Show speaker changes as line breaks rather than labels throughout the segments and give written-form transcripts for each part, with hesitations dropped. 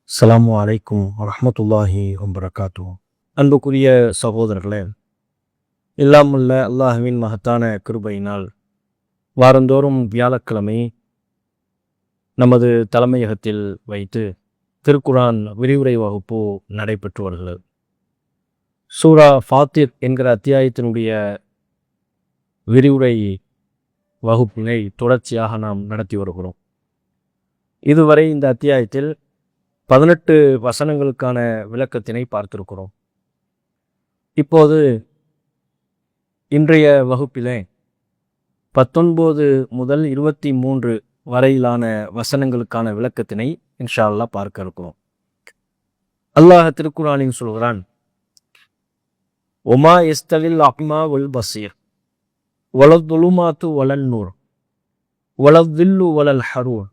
அஸ்ஸலாமு அலைக்கும் வரஹ்மத்துல்லாஹி வபரகாத்து. அன்புக்குரிய சகோதரர்களே, எல்லாமுள்ள அல்லாஹ்வின் மகத்தான கிருபையினால் வாரந்தோறும் வியாழக்கிழமை நமது தலைமையகத்தில் வைத்து திருக்குரான் விரிவுரை வகுப்பு நடைபெற்று வருகிறது. சூரா ஃபாத்திர் என்கிற அத்தியாயத்தினுடைய விரிவுரை வகுப்பினை தொடர்ச்சியாக நாம் நடத்தி வருகிறோம். இதுவரை இந்த அத்தியாயத்தில் 18 வசனங்களுக்கான விளக்கத்தினை பார்த்திருக்கிறோம். இப்போது இன்றைய வகுப்பிலே 19 முதல் 23 வரையிலான வசனங்களுக்கான விளக்கத்தினை இன்ஷா அல்லாஹ் பார்க்க இருக்கிறோம். அல்லாஹ் திருக்குரானில் சொல்கிறான், ஒமா எஸ்தவில் அக்மா வல் பசீர் வலதுலுமாத்து வலன் நூர் வலதில்லு வலல் ஹரூர்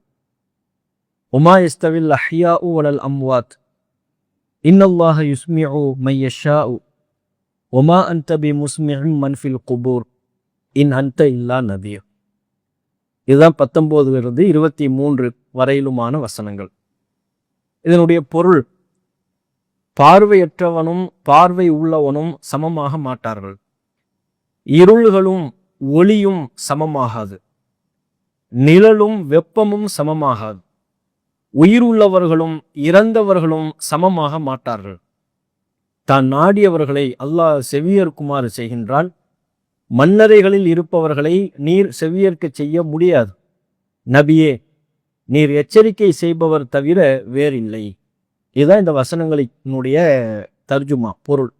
ஒமா எஸ்தவில் அஹ்யாஉ வலல் அம்வாத் இன்னல்லாஹ யுஸ்மிஉ மை யஷாஉ ஒமா அன்த பி முஸ்மிஉம் மன் ஃபில் குபூர் இன் அன்த இல்லா நதீர். இதுதான் 19 23 வரையிலுமான வசனங்கள். இதனுடைய பொருள், பார்வையற்றவனும் பார்வை உள்ளவனும் சமமாக மாட்டார்கள். இருள்களும் ஒளியும் சமமாகாது. நிழலும் வெப்பமும் சமமாகாது. உயிருள்ளவர்களும் இறந்தவர்களும் சமமாக மாட்டார்கள். தான் நாடியவர்களை அல்லாஹ் செவியேற்குமாறு செய்கின்றான். மன்னரைகளில் இருப்பவர்களை நீர் செவியேற்க செய்ய முடியாது. நபியே, நீர் எச்சரிக்கை செய்பவர் தவிர வேறில்லை. இதுதான் இந்த வசனங்களினுடைய தர்ஜுமா, பொருள்.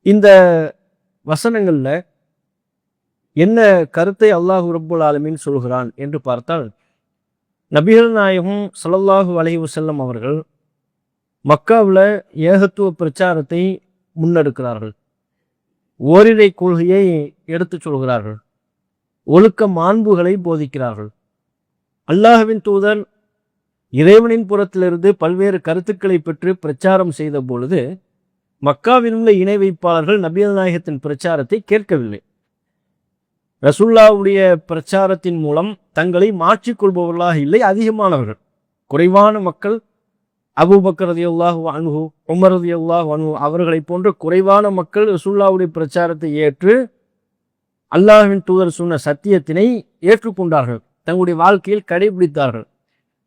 இந்த வசனங்கள்ல என்ன கருத்தை அல்லாஹ் ரப்புல் ஆலமீன் சொல்கிறான் என்று பார்த்தால், நபிகள் நாயகம் ஸல்லல்லாஹு அலைஹி வஸல்லம் அவர்கள் மக்காவில் ஏகத்துவ பிரச்சாரத்தை முன்னெடுக்கிறார்கள். ஓரிரை கொள்கையை எடுத்துச் சொல்கிறார்கள். ஒழுக்க மாண்புகளை போதிக்கிறார்கள். அல்லாஹ்வின் தூதர் இறைவனின் புறத்திலிருந்து பல்வேறு கருத்துக்களை பெற்று பிரச்சாரம் செய்த பொழுது மக்காவில் உள்ள இணை வைப்பாளர்கள் நபிகள் நாயகத்தின் பிரச்சாரத்தை கேட்கவில்லை. ரசூலுல்லாஹ்வுடைய பிரச்சாரத்தின் மூலம் தங்களை மாற்றிக்கொள்பவர்களாக இல்லை, அதிகமானவர்கள். குறைவான மக்கள் அபூபக்கர் ரலியல்லாஹு அன்ஹு, உமர் ரலியல்லாஹு அன்ஹு அவர்களை போன்ற குறைவான மக்கள் ரசூலுல்லாஹ்வுடைய பிரச்சாரத்தை ஏற்று அல்லாஹ்வின் தூதர் சொன்ன சத்தியத்தினை ஏற்றுக்கொண்டார்கள், தங்களுடைய வாழ்க்கையில் கடைபிடித்தார்கள்.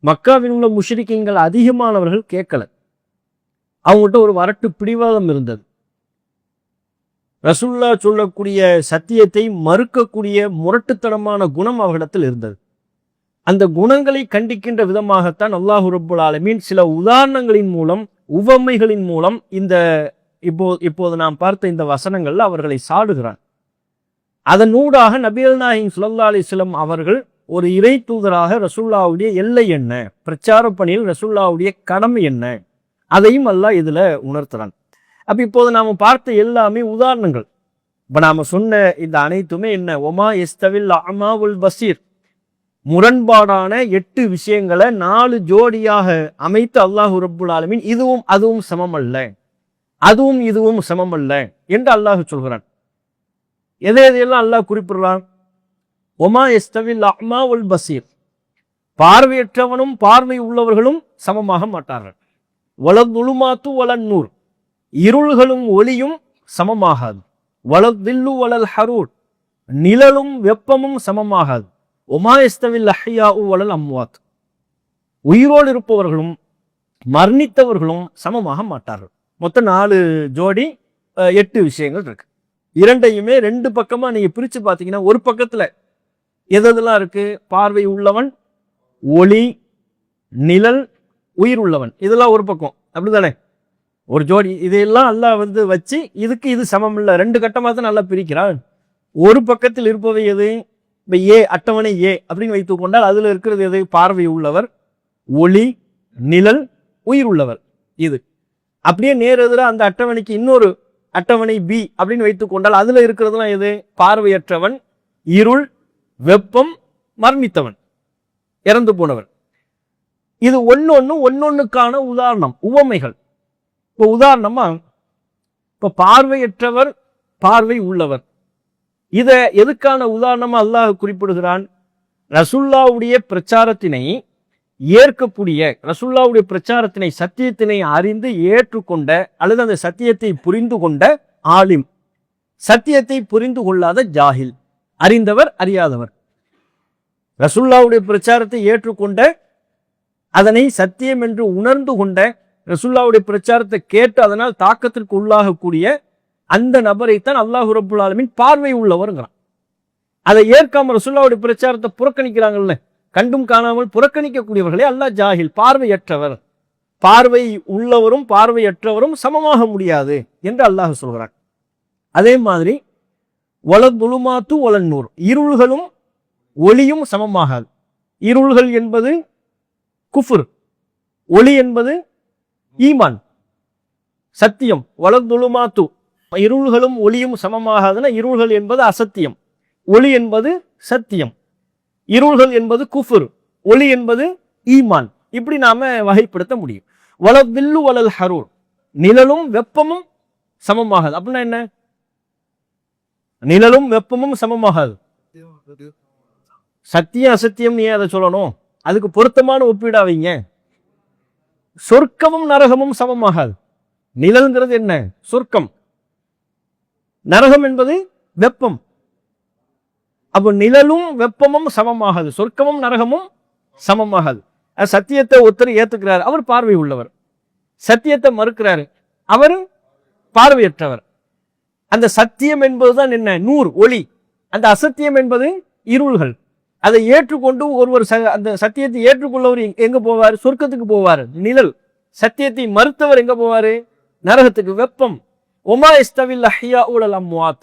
மக்காவில் உள்ள முஷ்ரிக்கீன்கள் அதிகமானவர்கள் கேட்கல. அவங்கள்ட்ட ஒரு வரட்டு பிடிவாதம் இருந்தது. ரசூலுல்லாஹ் சொல்லக்கூடிய சத்தியத்தை மறுக்கக்கூடிய முரட்டுத்தனமான குணம் அவர்களிடத்தில் இருந்தது. அந்த குணங்களை கண்டிக்கின்ற விதமாகத்தான் அல்லாஹ் ரப்புல் ஆலமீன் சில உதாரணங்களின் மூலம், உவமைகளின் மூலம் இந்த இப்போது நாம் பார்த்த இந்த வசனங்கள்ல அவர்களை சாடுகிறான். அதனூடாக நபிகள் நாயகம் ஸல்லல்லாஹு அலைஹி வஸல்லம் அவர்கள் ஒரு இறை தூதராக ரசூலுல்லாஹ்வுடைய எல்லை என்ன, பிரச்சார பணியில் ரசூலுல்லாஹ்வுடைய கடமை என்ன, அதையும் அல்லாஹ் இதுல உணர்த்துறான். அப்ப இப்போது நாம பார்த்த எல்லாமே உதாரணங்கள். இப்ப நாம சொன்ன இந்த அனைத்துமே என்ன? ஒமா எஸ்தவில் அமா வல் பசீர், முரண்பாடான 8 விஷயங்களை 4 ஜோடியாக அமைத்து அல்லாஹ் ரப்புல் ஆலமீன் இதுவும் அதுவும் சமமல்ல, அதுவும் இதுவும் சமமல்ல என்று அல்லாஹ் சொல்கிறான். எதையெல்லாம் அல்லாஹ் குறிப்பிடுறான்? ஒமா எஸ்தவில் அமா வல் பசீர், பார்வையற்றவனும் பார்வை உள்ளவர்களும் சமமாக மாட்டார்கள். வலதுலுமாத்து வலன் நூர், இருள்களும் ஒளியும் சமமாகாது. வலதில்லு வலல் ஹரூர், நிழலும் வெப்பமும் சமமாகாது. ஒமா எஸ்தவில் அஹ்யாஉ வலல் அம்வாத், உயிரோடு இருப்பவர்களும் மரணித்தவர்களும் சமமாக மாட்டார்கள். மொத்தம் 4 ஜோடி 8 விஷயங்கள் இருக்கு. இரண்டையுமே 2 பக்கமா நீங்க பிரிச்சு பார்த்தீங்கன்னா, ஒரு பக்கத்துல எதெல்லாம் இருக்கு? பார்வை உள்ளவன், ஒளி, நிழல், உயிர் உள்ளவன், இதெல்லாம் ஒரு பக்கம், அப்படிதானே? ஒரு ஜோடி. இதையெல்லாம் அல்லாஹ் வச்சு இதுக்கு இது சமம் இல்லை, 2 கட்டமாக தான் நல்லா பிரிக்கிறான். ஒரு பக்கத்தில் இருப்பவை எது? இப்போ ஏ, அட்டவணை ஏ அப்படின்னு வைத்துக் கொண்டால் அதுல இருக்கிறது எது? பார்வை உள்ளவர், ஒளி, நிழல், உயிர் உள்ளவர். இது அப்படியே நேர் எதிராக அந்த அட்டவணைக்கு இன்னொரு அட்டவணை பி அப்படின்னு வைத்துக் கொண்டால் அதுல இருக்கிறதுலாம் எது? பார்வையற்றவன், இருள், வெப்பம், மரணித்தவன், இறந்து போனவன். இது ஒன்னொன்னுக்கான உதாரணம், உவமைகள். இப்போ உதாரணமா, இப்ப பார்வையற்றவர், பார்வை உள்ளவர், இத எதுக்கான உதாரணமா அல்லாஹ் குறிப்பிடுகிறான்? ரசூலுல்லாஹ்வுடைய பிரச்சாரத்தினை ஏற்கக்கூடிய ரசூலுல்லாஹ்வுடைய பிரச்சாரத்தினை சத்தியத்தினை அறிந்து ஏற்றுக்கொண்ட அல்லது அந்த சத்தியத்தை புரிந்து கொண்ட ஆலிம், சத்தியத்தை புரிந்து கொள்ளாத ஜாஹில், அறிந்தவர் அறியாதவர். ரசூலுல்லாஹ்வுடைய பிரச்சாரத்தை ஏற்றுக்கொண்ட, அதனை சத்தியம் என்று உணர்ந்து கொண்ட, ரசூலுல்லாஹ்வுடைய பிரச்சாரத்தை கேட்டு அதனால் தாக்கத்திற்கு உள்ளாகக்கூடிய அந்த நபரைத்தான் அல்லாஹ் ரப்புல் ஆலமீன் பார்வை உள்ளவர்ங்கிறான். அதை ஏற்காம ரசூலுல்லாஹ்வுடைய பிரச்சாரத்தை புறக்கணிக்கிறாங்கல்ல, கண்டும் காணாமல் புறக்கணிக்கக்கூடியவர்களே அல்லாஹ் ஜாஹில், பார்வையற்றவர். பார்வை உள்ளவரும் பார்வையற்றவரும் சமமாக முடியாது என்று அல்லாஹ் சொல்கிறான். அதே மாதிரி வலதுலுமாத்து வலன்னூர், இருள்களும் ஒளியும் சமமாகாது. இருள்கள் என்பது குஃபுர், ஒளி என்பது ஈமான், சத்தியம். வலதுலுமாத்து, இருள்களும் ஒளியும் சமமாகாதுன்னா இருள்கள் என்பது அசத்தியம், ஒளி என்பது சத்தியம். இருள்கள் என்பது குஃபுர், ஒளி என்பது ஈமான். இப்படி நாம வகைப்படுத்த முடியும். வலதில்லு வலல் ஹரூர், நிழலும் வெப்பமும் சமமாகாது. அப்படின்னா என்ன? நிழலும் வெப்பமும் சமமாகாது. சத்தியம் அசத்தியம் நீ அதை சொல்லணும், அதுக்கு பொருத்தமான ஒப்பீடா வைங்க. சொர்க்கமும் நரகமும் சமமாகாது. நிழல்ங்கிறது என்ன? சொர்க்கம். நரகம் என்பது வெப்பம். அப்போ நிழலும் வெப்பமும் சமமாகாது, சொர்க்கமும் நரகமும் சமமாகாது. சத்தியத்தை ஒருத்தர் ஏத்துக்கிறார், அவர் பார்வை உள்ளவர். சத்தியத்தை மறுக்கிறாரு, அவர் பார்வையற்றவர். அந்த சத்தியம் என்பதுதான் என்ன? நூர், ஒளி. அந்த அசத்தியம் என்பது இருள்கள். அதை ஏற்றுக்கொண்டு ஒருவர் அந்த சத்தியத்தை ஏற்றுக்கொள்ளவர் எங்க போவார்? சொர்க்கத்துக்கு போவார், நிழல். சத்தியத்தை மறுத்தவர் எங்க போவாரு? நரகத்துக்கு, வெப்பம். ஒமா இஸ்தவில் அஹ்யா உலல் அம்வாத்,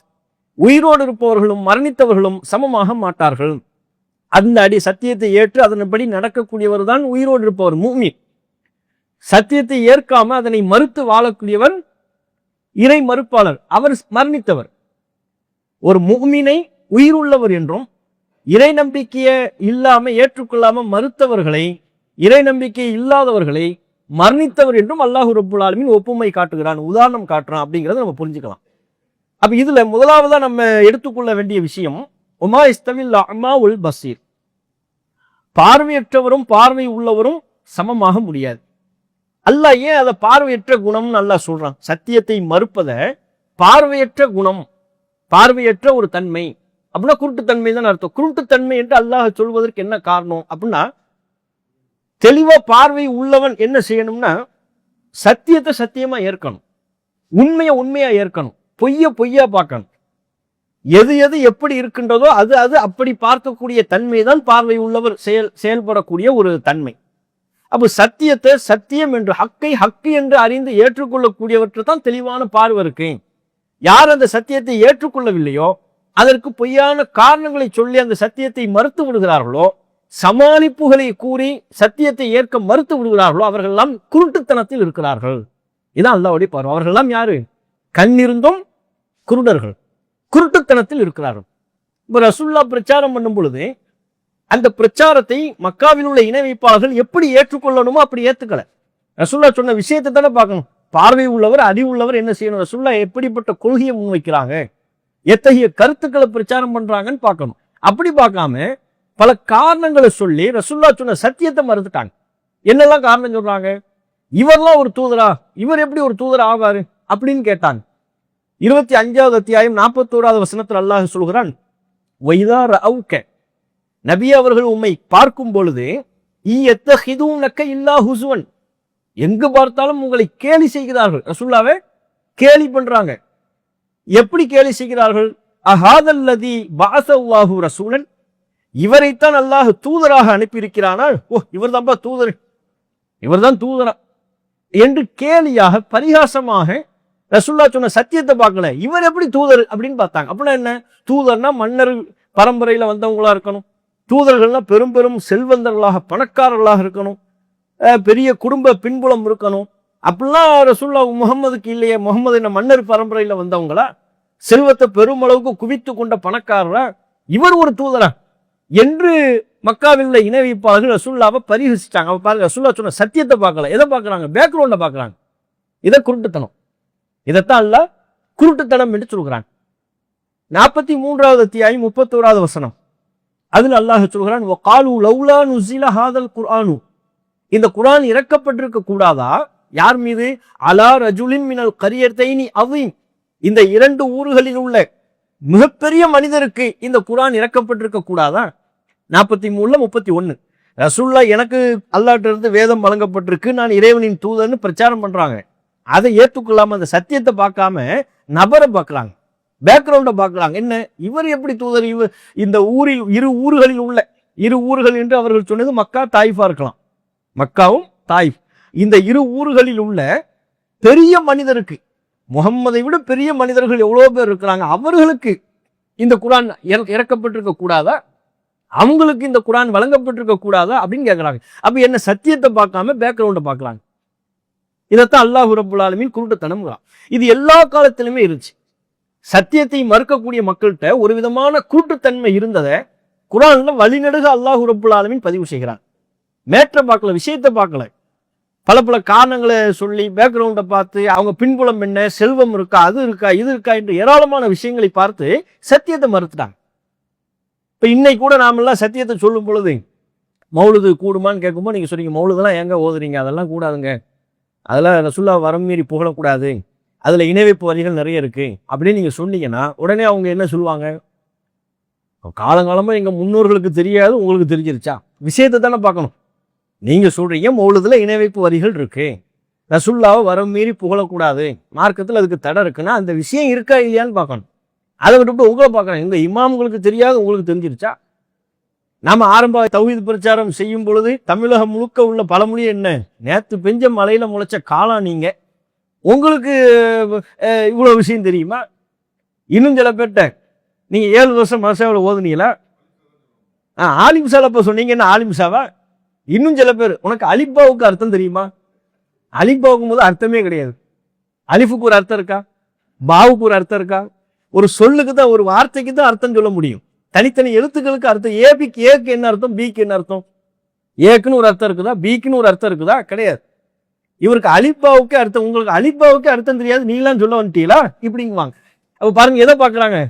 உயிரோடு இருப்பவர்களும் மரணித்தவர்களும் சமமாக மாட்டார்கள். அந்த சத்தியத்தை ஏற்று அதன்படி நடக்கக்கூடியவர் தான் உயிரோடு இருப்பவர், முஃமின். சத்தியத்தை ஏற்காம அதனை மறுத்து வாழக்கூடியவர் இறை மறுப்பாளர், அவர் மரணித்தவர். ஒரு முஃமினை உயிருள்ளவர் என்றும், இறை நம்பிக்கையை இல்லாம ஏற்றுக்கொள்ளாம மறுத்தவர்களை, இறை நம்பிக்கை இல்லாதவர்களை மரணித்தவர் என்றும் அல்லாஹ் ரப்புல் ஆலமீன் ஒப்புமை காட்டுகிறான், உதாரணம் காட்டுறான். அப்படிங்கிறத நம்ம புரிஞ்சுக்கலாம். அப்ப இதுல முதலாவதா நம்ம எடுத்துக்கொள்ள வேண்டிய விஷயம், உமா இஸ்தவில் அமா உல் பசீர், பார்வையற்றவரும் பார்வை உள்ளவரும் சமமாக முடியாது. அல்லாஹ் ஏன் அதை பார்வையற்ற குணம்னு அல்லாஹ் சொல்றான்? சத்தியத்தை மறுப்பத பார்வையற்ற குணம், பார்வையற்ற ஒரு தன்மை அப்படின்னா குருட்டுத்தன்மை தான் அர்த்தம். குருட்டுத்தன்மை என்று அல்லாஹ் சொல்வதற்கு என்ன காரணம் அப்படின்னா, தெளிவா பார்வை உள்ளவன் என்ன செய்யணும்னா, சத்தியத்தை சத்தியமா ஏற்கணும், உண்மையை உண்மையா ஏற்கணும், பொய்ய பொய்யா பார்க்கணும். எது எது எப்படி இருக்கின்றதோ அது அது அப்படி பார்க்கக்கூடிய தன்மை தான் பார்வை உள்ளவர் செயல்படக்கூடிய ஒரு தன்மை. அப்போ சத்தியத்தை சத்தியம் என்று, ஹக்கை ஹக்கு என்று அறிந்து ஏற்றுக்கொள்ளக்கூடியவற்றை தான் தெளிவான பார்வை இருக்கு. யார் அந்த சத்தியத்தை ஏற்றுக்கொள்ளவில்லையோ, அதற்கு பொய்யான காரணங்களை சொல்லி அந்த சத்தியத்தை மறுத்து விடுகிறார்களோ, சமாளிப்புகளை கூறி சத்தியத்தை ஏற்க மறுத்து விடுகிறார்களோ, அவர்கள் எல்லாம் குருட்டுத்தனத்தில் இருக்கிறார்கள். இதான் அல்லாஹ்வுடைய பார்வை. அவர்கள் எல்லாம் யாரு? கண்ணிருந்தும் குருடர்கள், குருட்டுத்தனத்தில் இருக்கிறார்கள். இப்ப ரசூலுல்லாஹ் பிரச்சாரம் பண்ணும் பொழுது அந்த பிரச்சாரத்தை மக்காவில் உள்ள இணை வைப்பாளர்கள் எப்படி ஏற்றுக்கொள்ளணுமோ அப்படி ஏத்துக்கல. ரசூலுல்லாஹ் சொன்ன விஷயத்தை தானே பார்க்கணும். பார்வை உள்ளவர், அறிவுள்ளவர் என்ன செய்யணும்? ரசூலுல்லாஹ் எப்படிப்பட்ட கொள்கையை முன்வைக்கிறாங்க, எத்தகைய கருத்துக்களை பிரச்சாரம் பண்றாங்கன்னு பார்க்கணும். அப்படி பார்க்காம பல காரணங்களை சொல்லி ரசூலுல்லாஹ் சொன்ன சத்தியத்தை மறுத்துட்டாங்க. என்னெல்லாம் காரணம் சொல்றாங்க? இவர்லாம் ஒரு தூதரா, இவர் எப்படி ஒரு தூதர் ஆவாரு அப்படின்னு கேட்டாங்க. 25வது அத்தியாயம் 41வது வசனத்தில் அல்லாஹ் சொல்கிறான், வைதா ரஅவுக, நபி அவர்கள் உம்மை பார்க்கும் பொழுது, இயத்தஹிதுனக இல்லா ஹுசுவன், எங்கு பார்த்தாலும் உங்களை கேலி செய்கிறார்கள். ரசூலுல்லாஹ்வை கேலி பண்றாங்க. எப்படி கேலி செய்கிறார்கள்? அஹாதல்லதி பஅஸல்லாஹு ரசூலன், இவரைத்தான் அல்லாஹ் தூதராக அனுப்பியிருக்கிறானால், ஓ இவர் தான்ப்பா தூதர், இவர் தான் தூதரா என்று கேலியாக பரிகாசமாக ரசூலுல்லாஹ் சொன்ன சத்தியத்தை பார்க்கல, இவர் எப்படி தூதர் அப்படின்னு பார்த்தாங்க. அப்படின்னா என்ன? தூதர்னா மன்னர் பரம்பரையில வந்தவங்களா இருக்கணும், தூதர்கள்னா பெரும் பெரும் செல்வந்தர்களாக பணக்காரர்களாக இருக்கணும், பெரிய குடும்ப பின்புலம் இருக்கணும். அப்படிலாம் ரசூலுல்லாஹ் முகம்மதுக்கு இல்லையே. முகம்மது என்ன மன்னர் பரம்பரையில வந்தவங்களா? செல்வத்தை பெருமளவுக்கு குவித்து கொண்ட பணக்காரரா? இவர் ஒரு தூதரா என்று மக்காவில் உள்ள இணை வைப்பாளர்கள் ரசூலுல்லாஹ்வை பரிகசிச்சாங்க. அவ பாருங்க, ரசூலுல்லாஹ் சொன்ன சத்தியத்தை பார்க்கல, எதை பார்க்கறாங்க? பேக்ரவுண்ட பார்க்கறாங்க. இதை குருட்டுத்தனம். இதைத்தான் அல்லாஹ் குருட்டுத்தனம் என்று சொல்கிறான். 43வது அத்தியாயம் 31வது வசனம், அதில் அல்லாஹ் சொல்கிறான், வகாலு லௌலா நுஸில ஹாதல் குர்ஆனு இந்த குர்ஆன் இறக்கப்பட்டிருக்க கூடாதா? யார் மீது? அலா ரஜுலின் மினல் கரியத்தைனி அஸீம், இந்த 2 ஊர்களில் உள்ள மிகப்பெரிய மனிதருக்கு இந்த குர்ஆன் இறக்கப்பட்டிருக்க கூடாதா? 43ல 31. ரசூலுல்லாஹ் எனக்கு அல்லாஹ்ட்ட இருந்து வேதம் வழங்கப்பட்டிருக்கு, நான் இறைவனின் தூதர்னு பிரச்சாரம் பண்றாங்க. அதை ஏற்றுக்கொள்ளாம அந்த சத்தியத்தை பார்க்காம நபரை பார்க்கறாங்க, பேக்ரவுண்டை பார்க்கறாங்க. என்ன இவர் எப்படி தூதர்? இவர் இந்த ஊரில் 2 ஊர்களில் உள்ள 2 ஊர்கள் என்று அவர்கள் சொன்னது மக்கா தாயிஃபா இருக்கலாம், மக்காவும் தாயிஃப். இந்த 2 ஊர்களில் உள்ள பெரிய மனிதருக்கு, முகம்மதை விட பெரிய மனிதர்கள் எவ்வளவு பேர் இருக்கிறாங்க, அவர்களுக்கு இந்த குர்ஆன் இறக்கப்பட்டிருக்க கூடாதா? அவங்களுக்கு இந்த குர்ஆன் வழங்கப்பட்டிருக்க கூடாதா அப்படின்னு கேட்கறாங்க. அப்ப என்ன சத்தியத்தை பார்க்காம பேக்ரவுண்டை பார்க்கறாங்க. இதைத்தான் அல்லாஹ் ரப்புல் ஆலமீன் குருட்டுத்தனம். இது எல்லா காலத்திலுமே இருந்துச்சு. சத்தியத்தை மறுக்கக்கூடிய மக்கள்கிட்ட ஒரு விதமான கூட்டுத்தன்மை இருந்ததை குர்ஆன்ல வழிநெடுக அல்லாஹ் ரப்புல் ஆலமீன் பதிவு செய்கிறான். மேற்ற பார்க்கல, விஷயத்தை பார்க்கல, பல பல காரணங்களை சொல்லி பேக்ரவுண்டை பார்த்து அவங்க பின்புலம் என்ன, செல்வம் இருக்கா, அது இருக்கா, இது இருக்கா என்று ஏராளமான விஷயங்களை பார்த்து சத்தியத்தை மறுத்துட்டாங்க. இப்ப இன்னைக்கு கூட நாமெல்லாம் சத்தியத்தை சொல்லும் பொழுது மௌலுது கூடுமான்னு கேட்கும்போது நீங்க சொன்னீங்க, மௌலுதெல்லாம் எங்க ஓதுறீங்க, அதெல்லாம் கூடாதுங்க, அதெல்லாம் ரசூலுல்லாஹ் வரம் மீறி புகழக்கூடாது, அதுல இணைவைப்பு வரிகள் நிறைய இருக்கு அப்படின்னு நீங்க சொன்னீங்கன்னா உடனே அவங்க என்ன சொல்லுவாங்க? காலங்காலமா எங்க முன்னோர்களுக்கு தெரியாது, உங்களுக்கு தெரிஞ்சிருச்சா? விஷயத்தை தானே பார்க்கணும். நீங்க சொல்றீங்க மௌலுதுல இணைவைப்பு வரிகள் இருக்கு, ரசூலுல்லாஹ் வரம் மீறி புகழக்கூடாது, மார்க்கத்தில் அதுக்கு தடை இருக்குன்னா அந்த விஷயம் இருக்கா இல்லையான்னு பார்க்கணும். அதை விட்டு உங்களை பார்க்கணும். எங்க இமாம்களுக்கு தெரியாது, உங்களுக்கு தெரிஞ்சிருச்சா? நாம ஆரம்ப தௌஹீத் பிரச்சாரம் செய்யும் பொழுது தமிழகம் முழுக்க உள்ள பழமொழி என்ன? நேத்து பெஞ்ச மலையில முளைச்ச காளான் நீங்க, உங்களுக்கு இவ்வளவு விஷயம் தெரியுமா? இன்னும் சில பேர்ட்ட நீங்க 7 வருஷம் மதரசாவில் ஓதுனீங்களா? ஆலிம்சால இப்ப சொன்னீங்க, என்ன ஆலிம்சாவா? இன்னும் சில பேர் உனக்கு அலிப்பாவுக்கு அர்த்தம் தெரியுமா? அலிப்பாவுக்கும் போது அர்த்தமே கிடையாது. அலிஃபுக்கு ஒரு அர்த்தம் இருக்கா? பாவுக்கு ஒரு அர்த்தம் இருக்கா? ஒரு சொல்லுக்கு தான், ஒரு வார்த்தைக்கு தான் அர்த்தம் சொல்ல முடியும். தனித்தனி எழுத்துக்களுக்கு அர்த்தம், ஏக்கு என்ன அர்த்தம், பிக்கு என்ன அர்த்தம்? ஏக்குன்னு ஒரு அர்த்தம் இருக்குதா, பிக்குன்னு ஒரு அர்த்தம் இருக்குதா? கிடையாது. இவருக்கு அலிப்பாவுக்கு அர்த்தம், உங்களுக்கு அலிப்பாவுக்கு அர்த்தம் தெரியாது, நீங்களாம் சொல்ல வந்துட்டீங்களா இப்படிங்குவாங்க. அப்ப பாருங்க, எதை பார்க்கறாங்க?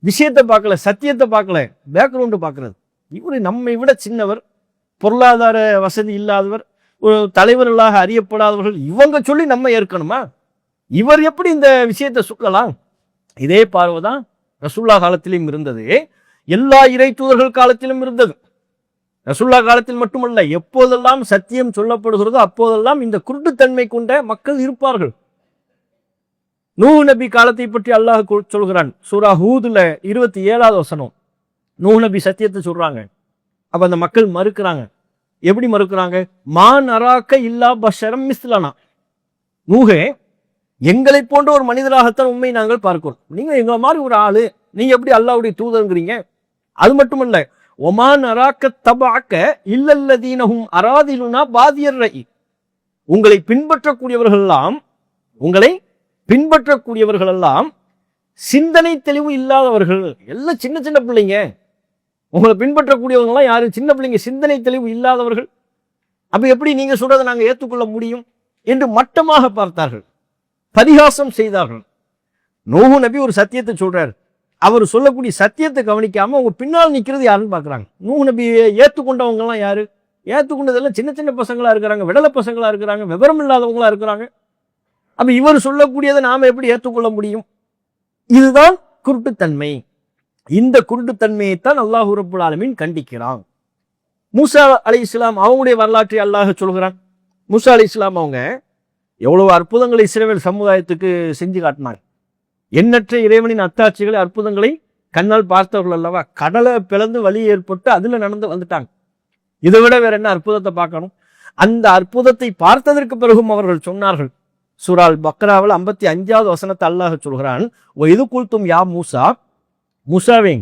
விஷயத்தை பார்க்கல, சத்தியத்தை பார்க்கல, பேக்ரவுண்டு பார்க்கறது. இவரு நம்மை விட சின்னவர், பொருளாதார வசதி இல்லாதவர், ஒரு தலைவர்களாக அறியப்படாதவர்கள், இவங்க சொல்லி நம்ம ஏற்கணுமா? இவர் எப்படி இந்த விஷயத்தை சொல்லலாம்? இதே பார்வைதான் ரசூலுல்லாஹ் காலத்திலும் இருந்தது, எல்லா இறை தூதர்கள் காலத்திலும் இருந்தது. ரசூலுல்லாஹ் காலத்தில் மட்டுமல்ல, எப்போதெல்லாம் சத்தியம் சொல்லப்படுகிறதோ அப்போதெல்லாம் இந்த குருட்டுத்தன்மை கொண்ட மக்கள் இருப்பார்கள். நூஹ் நபி காலத்தை பற்றி அல்லாஹ் சொல்கிறான், சூரா ஹூதுல 27வது வசனம். நூஹ் நபி சத்தியத்தை சொல்றாங்க, அப்ப அந்த மக்கள் மறுக்கிறாங்க. எப்படி மறுக்கிறாங்க? மான் அராக்க இல்லா பஷரம் மிஸ்லனா, நூஹே எங்களை போன்ற ஒரு மனிதராகத்தான் உண்மை நாங்கள் பார்க்கிறோம், நீங்க எங்களை மாதிரி ஒரு ஆளு, நீங்க எப்படி அல்லாஹ்வுடைய தூதருங்கிறீங்க? அது மட்டுமல்ல, ஒமான் அராக்க தபாக்க இல்லல்லதீனஹும் அராதிலுனா பாதியர் ரஇ, உங்களை பின்பற்றக்கூடியவர்கள் எல்லாம் சிந்தனை தெளிவு இல்லாதவர்கள், எல்லாம் சின்ன சின்ன பிள்ளைங்க. உங்களை பின்பற்றக்கூடியவங்க எல்லாம் யாரு? சின்ன பிள்ளைங்க, சிந்தனை தெளிவு இல்லாதவர்கள். அப்ப எப்படி நீங்க சொல்றதை நாங்க ஏற்றுக்கொள்ள முடியும் என்று மட்டமாக பார்த்தார்கள், பரிகாசம் செய்தார்கள். நூஹ் நபி ஒரு சத்தியத்தை சொல்றாரு, அவர் சொல்லக்கூடிய சத்தியத்தை கவனிக்காம அவங்க பின்னால் நிக்கிறது யாருன்னு பாக்குறாங்க. நூஹ் நபியை ஏற்றுக்கொண்டவங்க எல்லாம் யாரு? ஏற்றுக்கொண்டதெல்லாம் சின்ன சின்ன பசங்களா இருக்கிறாங்க, விடல பசங்களா இருக்கிறாங்க, விவரம் இல்லாதவங்களா இருக்கிறாங்க. அப்ப இவர் சொல்லக்கூடியதை நாம எப்படி ஏற்றுக்கொள்ள முடியும்? இதுதான் குருட்டுத்தன்மை. இந்த குருட்டுத்தன்மையைத்தான் அல்லாஹ் ரப்புல் ஆலமீன் கண்டிக்கிறான். மூசா அலைஹிஸ்ஸலாம் அவங்களுடைய வரலாற்றை அல்லாஹ் சொல்கிறான். மூசா அலைஹிஸ்ஸலாம் அவங்க எவ்வளவு அற்புதங்களை இஸ்ரவேல் சமுதாயத்துக்கு செஞ்சு காட்டினாங்க. எண்ணற்ற இறைவனின் அத்தாட்சிகளை, அற்புதங்களை கண்ணால் பார்த்தவர்கள் அல்லவா. கடலை பிளந்து வழி ஏற்பட்டு அதுல நடந்து வந்துட்டாங்க. இதை விட வேற என்ன அற்புதத்தை பார்க்கணும்? அந்த அற்புதத்தை பார்த்ததற்கு பிறகும் அவர்கள் சொன்னார்கள். சூரா பக்ராவில் 55வது வசனத்தை அல்லாஹ் சொல்கிறான், இது குல்தும் யா மூசா, மூசாவே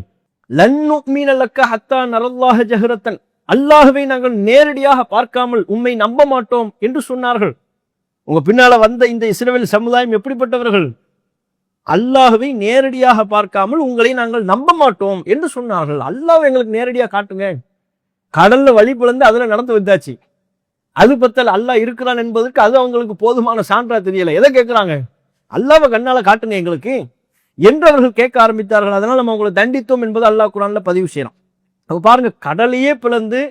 லன் நுஅ்மின லக்க ஹத்தா நரல்லாஹ ஜஹரத்தன், அல்லாஹ்வை நாங்கள் நேரடியாக பார்க்காமல் உம்மை நம்ப மாட்டோம் என்று சொன்னார்கள். உங்க பின்னால வந்த இந்த இஸ்ரவேல் சமுதாயம் எப்படிப்பட்டவர்கள்? அல்லாஹ்வை நேரடியாக பார்க்காமல் உங்களை நாங்கள் நம்ப மாட்டோம் என்று சொன்னார்கள். அல்லாஹ் எங்களுக்கு நேரடியாக காட்டுங்க. கடல்ல வழி பிளந்து அதுல நடந்து வந்தாச்சு, அது பத்தல் அல்லாஹ் இருக்கிறான் என்பதற்கு அது அவங்களுக்கு போதுமான சான்றா தெரியல. எதை கேட்கிறாங்க? அல்லாஹ்வை கண்ணால காட்டுங்க எங்களுக்கு என்று அவர்கள் கேட்க ஆரம்பித்தார்கள். அதனால நம்ம அவங்களை தண்டித்தோம் என்பது அல்லாஹ் குர்ஆன்ல பதிவு செய்யணும். அப்ப பாருங்க, கடலையே பிளந்து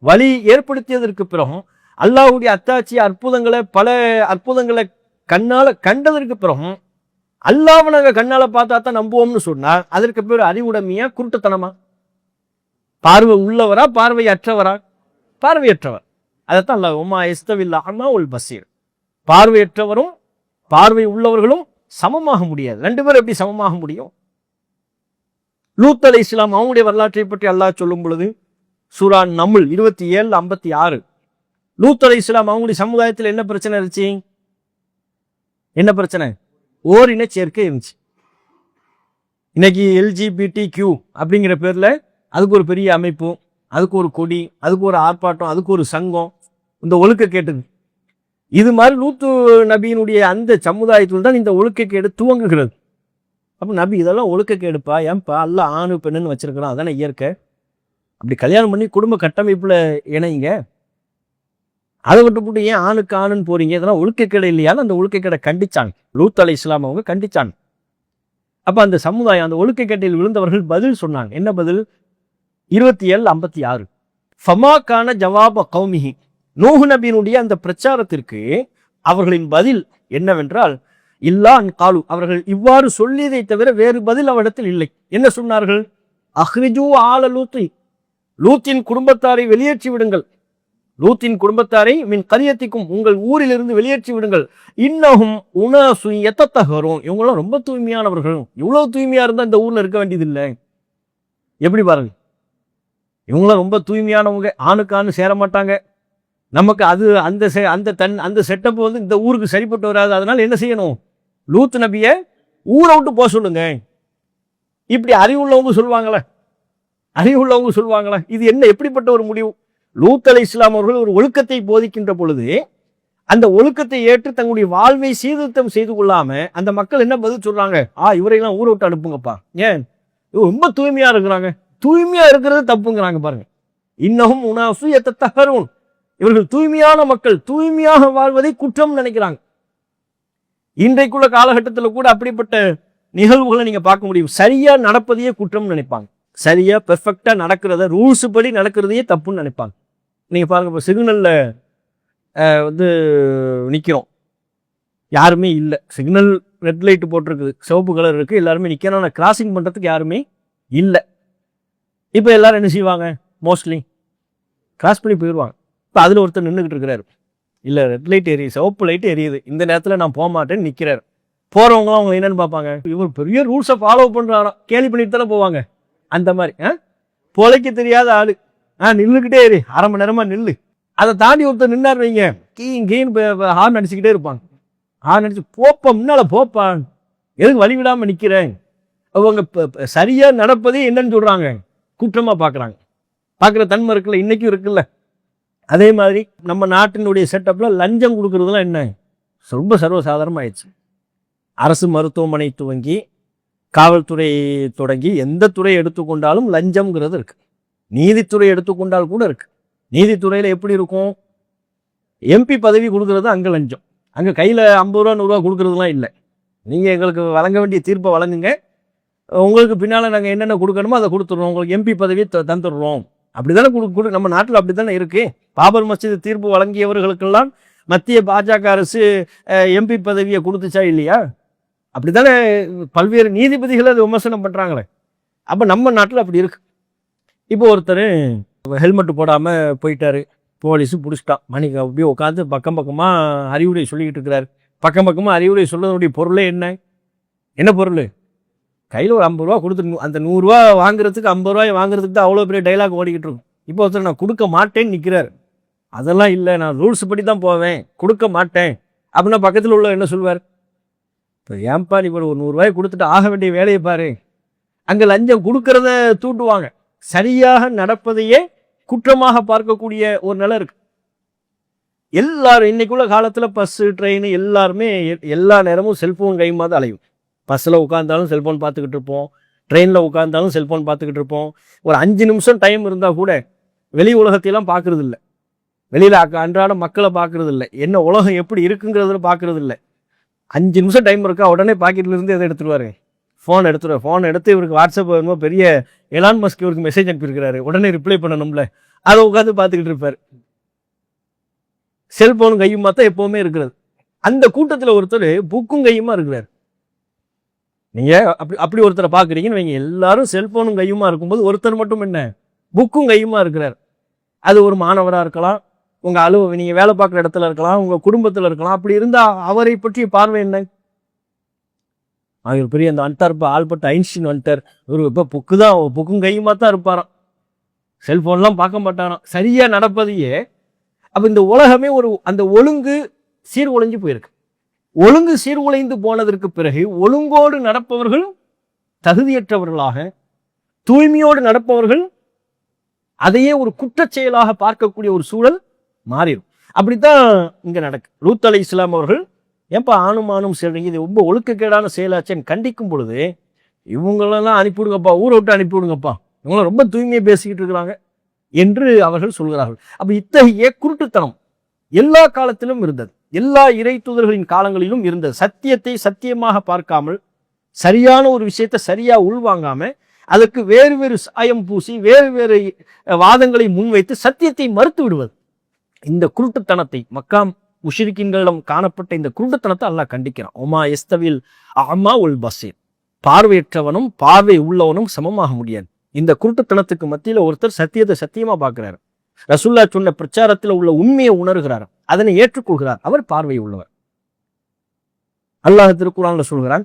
வழி ஏற்படுத்தியதற்கு பிறகும் அல்லாஹ்வுடைய அத்தாட்சி அற்புதங்களை பல அற்புதங்களை கண்ணால கண்டதற்கு பிறகும் அல்லாஹ்வை நாங்க கண்ணால பார்த்தா தான் நம்புவோம்னு சொன்னா அதற்கு பேர் அறிவுடைமையா குருட்டுத்தனமா? பார்வை உள்ளவரா பார்வையற்றவரா? பார்வையற்றவர். அதைத்தான் அல்லாஹ் உமா இஸ்தவில் அமா உல் பசீர், பார்வையற்றவரும் பார்வை உள்ளவர்களும் சமமாக முடியாது. ரெண்டு பேரும் எப்படி சமமாக முடியும்? லூத் அலைஹிஸ்ஸலாம் அவங்களுடைய வரலாற்றை பற்றி அல்லாஹ் சொல்லும் பொழுது சூரா நம்ல் 27:56, லூத் அலைஹிஸ்ஸலாம் அவங்களுடைய சமுதாயத்தில் என்ன பிரச்சனை இருந்துச்சு? என்ன பிரச்சனை? ஓரின சேர்க்கை இருந்துச்சு. இன்னைக்கு LGBTQ அப்படிங்கிற பேர்ல அதுக்கு ஒரு பெரிய அமைப்பு, அதுக்கு ஒரு கொடி, அதுக்கு ஒரு ஆர்ப்பாட்டம், அதுக்கு ஒரு சங்கம், இந்த ஒழுக்க கேட்டது. இது மாதிரி லூத்து நபியினுடைய அந்த சமுதாயத்தில் தான் இந்த ஒழுக்கக்கேடு துவங்குகிறது. அப்போ நபி இதெல்லாம் ஒழுக்கக்கேடுப்பா, ஏன்பா அல்லாஹ் ஆணு பெண்ணுன்னு வச்சிருக்கிறான், அதானே இயற்கை, அப்படி கல்யாணம் பண்ணி குடும்ப கட்டமைப்புல இணைங்க, அதை விட்டு போட்டு ஏன் ஆணுக்கு ஆணுன்னு போறீங்க, இதெல்லாம் ஒழுக்கக்கேடு இல்லையான்னு அந்த ஒழுக்கக்கேடை கண்டிச்சாங்க. லூத் அலைஹிஸ்ஸலாம் அவங்க கண்டிச்சாங்க. அப்ப அந்த சமுதாயம் அந்த ஒழுக்கக்கேட்டில் விழுந்தவர்கள் பதில் சொன்னாங்க. என்ன பதில்? 27:56, ஃபமாக்கான ஜவாப கௌமிஹி, நூஹ் நபியினுடைய அந்த பிரச்சாரத்திற்கு அவர்களின் பதில் என்னவென்றால், இல்லா அன் காலு, அவர்கள் இவ்வாறு சொல்லியதை தவிர வேறு பதில் அவரிடத்தில் இல்லை. என்ன சொன்னார்கள்? அஹ்ரிஜூ ஆல லூத்தி, லூத்தின் குடும்பத்தாரை வெளியேற்றி விடுங்கள், லூத்தின் குடும்பத்தாரை மின் கரியத்திக்கும், உங்கள் ஊரிலிருந்து வெளியேற்றி விடுங்கள், இன்னஹும் உனாசு யத்தத்தஹரூன், இவங்களாம் ரொம்ப தூய்மையானவர்கள், இவ்வளவு தூய்மையா இருந்தா இந்த ஊர்ல இருக்க வேண்டியதில்லை. எப்படி பாருங்க, இவங்களாம் ரொம்ப தூய்மையானவங்க, ஆணுக்கு ஆணு சேர மாட்டாங்க, நமக்கு அது அந்த செட்டப் வந்து இந்த ஊருக்கு சரிப்பட்டு வராது, அதனால என்ன செய்யணும், லூத் நபிய ஊரை விட்டு போக சொல்லுங்க. இப்படி அறிவுள்ளவங்க சொல்லுவாங்களே, அறிவுள்ளவங்க சொல்லுவாங்களே, இது என்ன எப்படிப்பட்ட ஒரு முடிவு? லூத் அலைஹிஸ்ஸலாம் அவர்கள் ஒரு ஒழுக்கத்தை போதிக்கின்ற பொழுது அந்த ஒழுக்கத்தை ஏற்று தங்களுடைய வாழ்வை சீர்திருத்தம் செய்து கொள்ளாம அந்த மக்கள் என்ன பதில் சொல்றாங்க? இவரையெல்லாம் ஊரை விட்டு அனுப்புங்கப்பா, ஏன் இவங்க ரொம்ப தூய்மையா இருக்கிறாங்க, தூய்மையா இருக்கிறது தப்புங்கிறாங்க பாருங்க. இன்னஹும் உனாசு யத்தத்தஹரூன், இவர்கள் தூய்மையான மக்கள், தூய்மையாக வாழ்வதை குற்றம் நினைக்கிறாங்க. இன்றைக்குள்ள காலகட்டத்தில் கூட அப்படிப்பட்ட நிகழ்வுகளை நீங்க பார்க்க முடியும். சரியா நடப்பதையே குற்றம் நினைப்பாங்க, சரியா பெர்ஃபெக்டா நடக்கிறத ரூல்ஸ் படி நடக்கிறதையே தப்புன்னு நினைப்பாங்க. நீங்க பாருங்க, இப்போ சிக்னல்ல வந்து நிற்கிறோம், யாருமே இல்லை, சிக்னல் ரெட் லைட் போட்டிருக்குது, சிவப்பு கலர் இருக்கு, எல்லாருமே நிற்கணும், ஆனால் கிராசிங் பண்றதுக்கு யாருமே இல்லை. இப்போ எல்லாரும் என்ன செய்வாங்க? மோஸ்ட்லி கிராஸ் பண்ணி போயிடுவாங்க. இப்போ அதில் ஒருத்தர் நின்றுக்கிட்டு இருக்கிறாரு, இல்லை ரெட் லைட் எரியுது, சிவப்பு லைட் எரியுது, இந்த நேரத்தில் நான் போக மாட்டேன்னு நிற்கிறாரு. போகிறவங்களாம் அவங்க என்னன்னு பார்ப்பாங்க, இவர் பெரிய ரூல்ஸை ஃபாலோ பண்ணுறாராம், கேலி பண்ணிட்டு தானே போவாங்க. அந்த மாதிரி பொழைக்க தெரியாத ஆளு, நின்றுக்கிட்டே இரு, அரை மணி நேரமா நில்லு. அதை தாண்டி ஒருத்தர் நின்னார் வைங்க, கீன்னு ஹார்ன் அடிச்சுக்கிட்டே இருப்பாங்க. ஹார்ன் அடிச்சு போப்பா, முன்னால போப்பா, எதுக்கு வழி விடாம நிக்கிறேன். அவங்க சரியா நடப்பதே என்னன்னு சொல்றாங்க, குற்றமா பாக்குறாங்க. பாக்குற தன்மை இருக்குல்ல, இன்னைக்கும் இருக்குல்ல. அதே மாதிரி நம்ம நாட்டினுடைய செட்டப்ல லஞ்சம் கொடுக்கறதுலாம் என்ன ரொம்ப சர்வசாதாரணமாயிடுச்சு. அரசு மருத்துவமனை துவங்கி காவல்துறை தொடங்கி எந்த துறை எடுத்துக்கொண்டாலும் லஞ்சம்ங்கிறது இருக்கு. நீதித்துறை எடுத்துக்கொண்டால் கூட இருக்கு. நீதித்துறையில எப்படி இருக்கும், எம்பி பதவி கொடுக்கறது அங்க லஞ்சம், அங்க கையில 50 ரூபா 100 ரூபா கொடுக்கறதுலாம் இல்லை. நீங்க எங்களுக்கு வழங்க வேண்டிய தீர்ப்பை வழங்குங்க, உங்களுக்கு பின்னால நாங்க என்னென்ன கொடுக்கணுமோ அதை கொடுத்துடுறோம், உங்களுக்கு எம்பி பதவி தந்துடுறோம். அப்படித்தானே நம்ம நாட்டில் அப்படித்தானே இருக்கு. பாபர் மஸ்ஜித் தீர்ப்பு வழங்கியவர்களுக்கெல்லாம் மத்திய பாஜக அரசு எம்பி பதவியை கொடுத்துச்சா இல்லையா? அப்படித்தானே பல்வேறு நீதிபதிகளை அதை விமர்சனம் பண்றாங்களே. அப்ப நம்ம நாட்டில் அப்படி இருக்கு. இப்போ ஒருத்தர் ஹெல்மெட் போடாம போயிட்டாரு, போலீஸு பிடிச்சிட்டான், மணிக்கு அப்படியே உட்காந்து பக்கம் பக்கமா அறிவுரை சொல்லிக்கிட்டு இருக்கிறாரு. பக்கம் பக்கமா அறிவுரை சொல்றதுடைய பொருளே என்ன பொருள்? கையில் ஒரு 50 ரூபா கொடுத்துருங்க, அந்த 100 ரூபா வாங்குறதுக்கு 50 ரூபாய் வாங்குறதுக்கு தான் அவ்வளோ பெரிய டைலாக் ஓடிக்கிட்டு இருக்கும். இப்போ ஒருத்தர் நான் கொடுக்க மாட்டேன்னு நிற்கிறார், அதெல்லாம் இல்லை, நான் ரூல்ஸ் படி தான் போவேன், கொடுக்க மாட்டேன் அப்படின்னா பக்கத்தில் உள்ள என்ன சொல்வார்? இப்போ ஏன்பா நீ ஒரு 100 ரூபாய் கொடுத்துட்டு ஆக வேண்டிய வேலையை பாரு. அங்கே லஞ்சம் கொடுக்கறத தூண்டுவாங்க, சரியாக நடப்பதையே குற்றமாக பார்க்கக்கூடிய ஒரு நிலை இருக்கு. எல்லாரும் இன்னைக்குள்ள காலத்தில் பஸ்ஸு ட்ரெயின் எல்லாருமே எல்லா நேரமும் செல்ஃபோன் கையுமா தான் அலையும். பஸ்ஸில் உட்காந்தாலும் செல்ஃபோன் பார்த்துக்கிட்டு இருப்போம், ட்ரெயினில் உட்காந்தாலும் செல்ஃபோன் பார்த்துக்கிட்டு இருப்போம். ஒரு 5 நிமிஷம் டைம் இருந்தால் கூட வெளி உலகத்தையெல்லாம் பார்க்கறது இல்லை, வெளியில் அன்றாட மக்களை பார்க்கறது இல்லை, என்ன உலகம் எப்படி இருக்குங்கிறதுல பார்க்கறது இல்லை. 5 நிமிஷம் டைம் இருக்கா, உடனே பாக்கெட்ல இருந்து எதை எடுத்துருவாரு? ஃபோன் எடுத்துருவார். ஃபோன் எடுத்து இவருக்கு வாட்ஸ்அப் வருமோ பெரிய எலான் மஸ்க் இவருக்கு மெசேஜ் அனுப்பியிருக்கிறாரு, உடனே ரிப்ளை பண்ணணும்ல, அதை உட்காந்து பார்த்துக்கிட்டு இருப்பார். செல்போன் கையுமா தான் எப்பவுமே இருக்கிறது. அந்த கூட்டத்தில் ஒருத்தர் புக்கும் கையுமா இருக்கிறார். நீங்க அப்படி ஒருத்தரை பாக்குறீங்கன்னு வைங்க, எல்லாரும் செல்போனும் கையுமா இருக்கும்போது ஒருத்தர் மட்டும் என்ன புக்கும் கையுமா இருக்கிறார். அது ஒரு மாணவரா இருக்கலாம், உங்க நீங்க வேலை பார்க்குற இடத்துல இருக்கலாம், உங்க குடும்பத்துல இருக்கலாம். அப்படி இருந்தா அவரை பற்றிய பார்வை என்ன? அவர் பெரிய அந்த வந்துட்டார், இப்போ ஆல்பர்ட் ஐன்ஸ்டீன் வந்துட்டார், இவர் இப்போ புக்கும் கையுமா தான் இருப்பாராம், செல்போன்லாம் பார்க்க மாட்டாராம். சரியா நடப்பதையே. அப்ப இந்த உலகமே அந்த ஒழுங்கு சீர்குலைஞ்சு போயிருக்கு. ஒழுங்கு சீர்குலைந்து போனதற்கு பிறகு ஒழுங்கோடு நடப்பவர்கள் தகுதியற்றவர்களாக, தூய்மையோடு நடப்பவர்கள் அதையே ஒரு குற்றச் செயலாக பார்க்கக்கூடிய ஒரு சூழல் மாறிடும். அப்படித்தான் இங்க நடக்கு. லூத் அலைஹிஸ்ஸலாம் அவர்கள் ஏன்பா ஆணும் சொல்றீங்க, இது ரொம்ப ஒழுக்கக்கேடான செயலாச்சேன்னு கண்டிக்கும் பொழுது, இவங்களெல்லாம் அனுப்பிவிடுங்கப்பா, ஊரை விட்டு அனுப்பிவிடுங்கப்பா, இவங்களாம் ரொம்ப தூய்மையை பேசிக்கிட்டு இருக்கிறாங்க என்று அவர்கள் சொல்கிறார்கள். அப்ப இத்தகைய குருட்டுத்தனம் எல்லா காலத்திலும் இருந்தது, எல்லா இறை தூதர்களின் காலங்களிலும் இருந்தது. சத்தியத்தை சத்தியமாக பார்க்காமல், சரியான ஒரு விஷயத்தை சரியா உள்வாங்காம, அதற்கு வேறு வேறு சாயம் பூசி வேறு வேறு வாதங்களை முன்வைத்து சத்தியத்தை மறுத்து விடுவது, இந்த குருட்டுத்தனத்தை மக்கா முஷ்ரிக்கீன்களிடம் காணப்பட்ட இந்த குருட்டுத்தனத்தை அல்லாஹ் கண்டிக்கிறான். ஒமா எஸ்தவில் அமா உல் பசீர், பார்வையற்றவனும் பார்வை உள்ளவனும் சமமாக முடியாது. இந்த குருட்டுத்தனத்துக்கு மத்தியில ஒருத்தர் சத்தியத்தை சத்தியமா பார்க்கிறார், ரசூல்லா சொன்ன பிரச்சாரத்தில் உள்ள உண்மையை உணர்கிறார், அதனை ஏற்றுக்கொள்கிறார், அவர் பார்வை உள்ளவர். அல்லாஹ் திருக்குர்ஆன்ல சொல்கிறான்,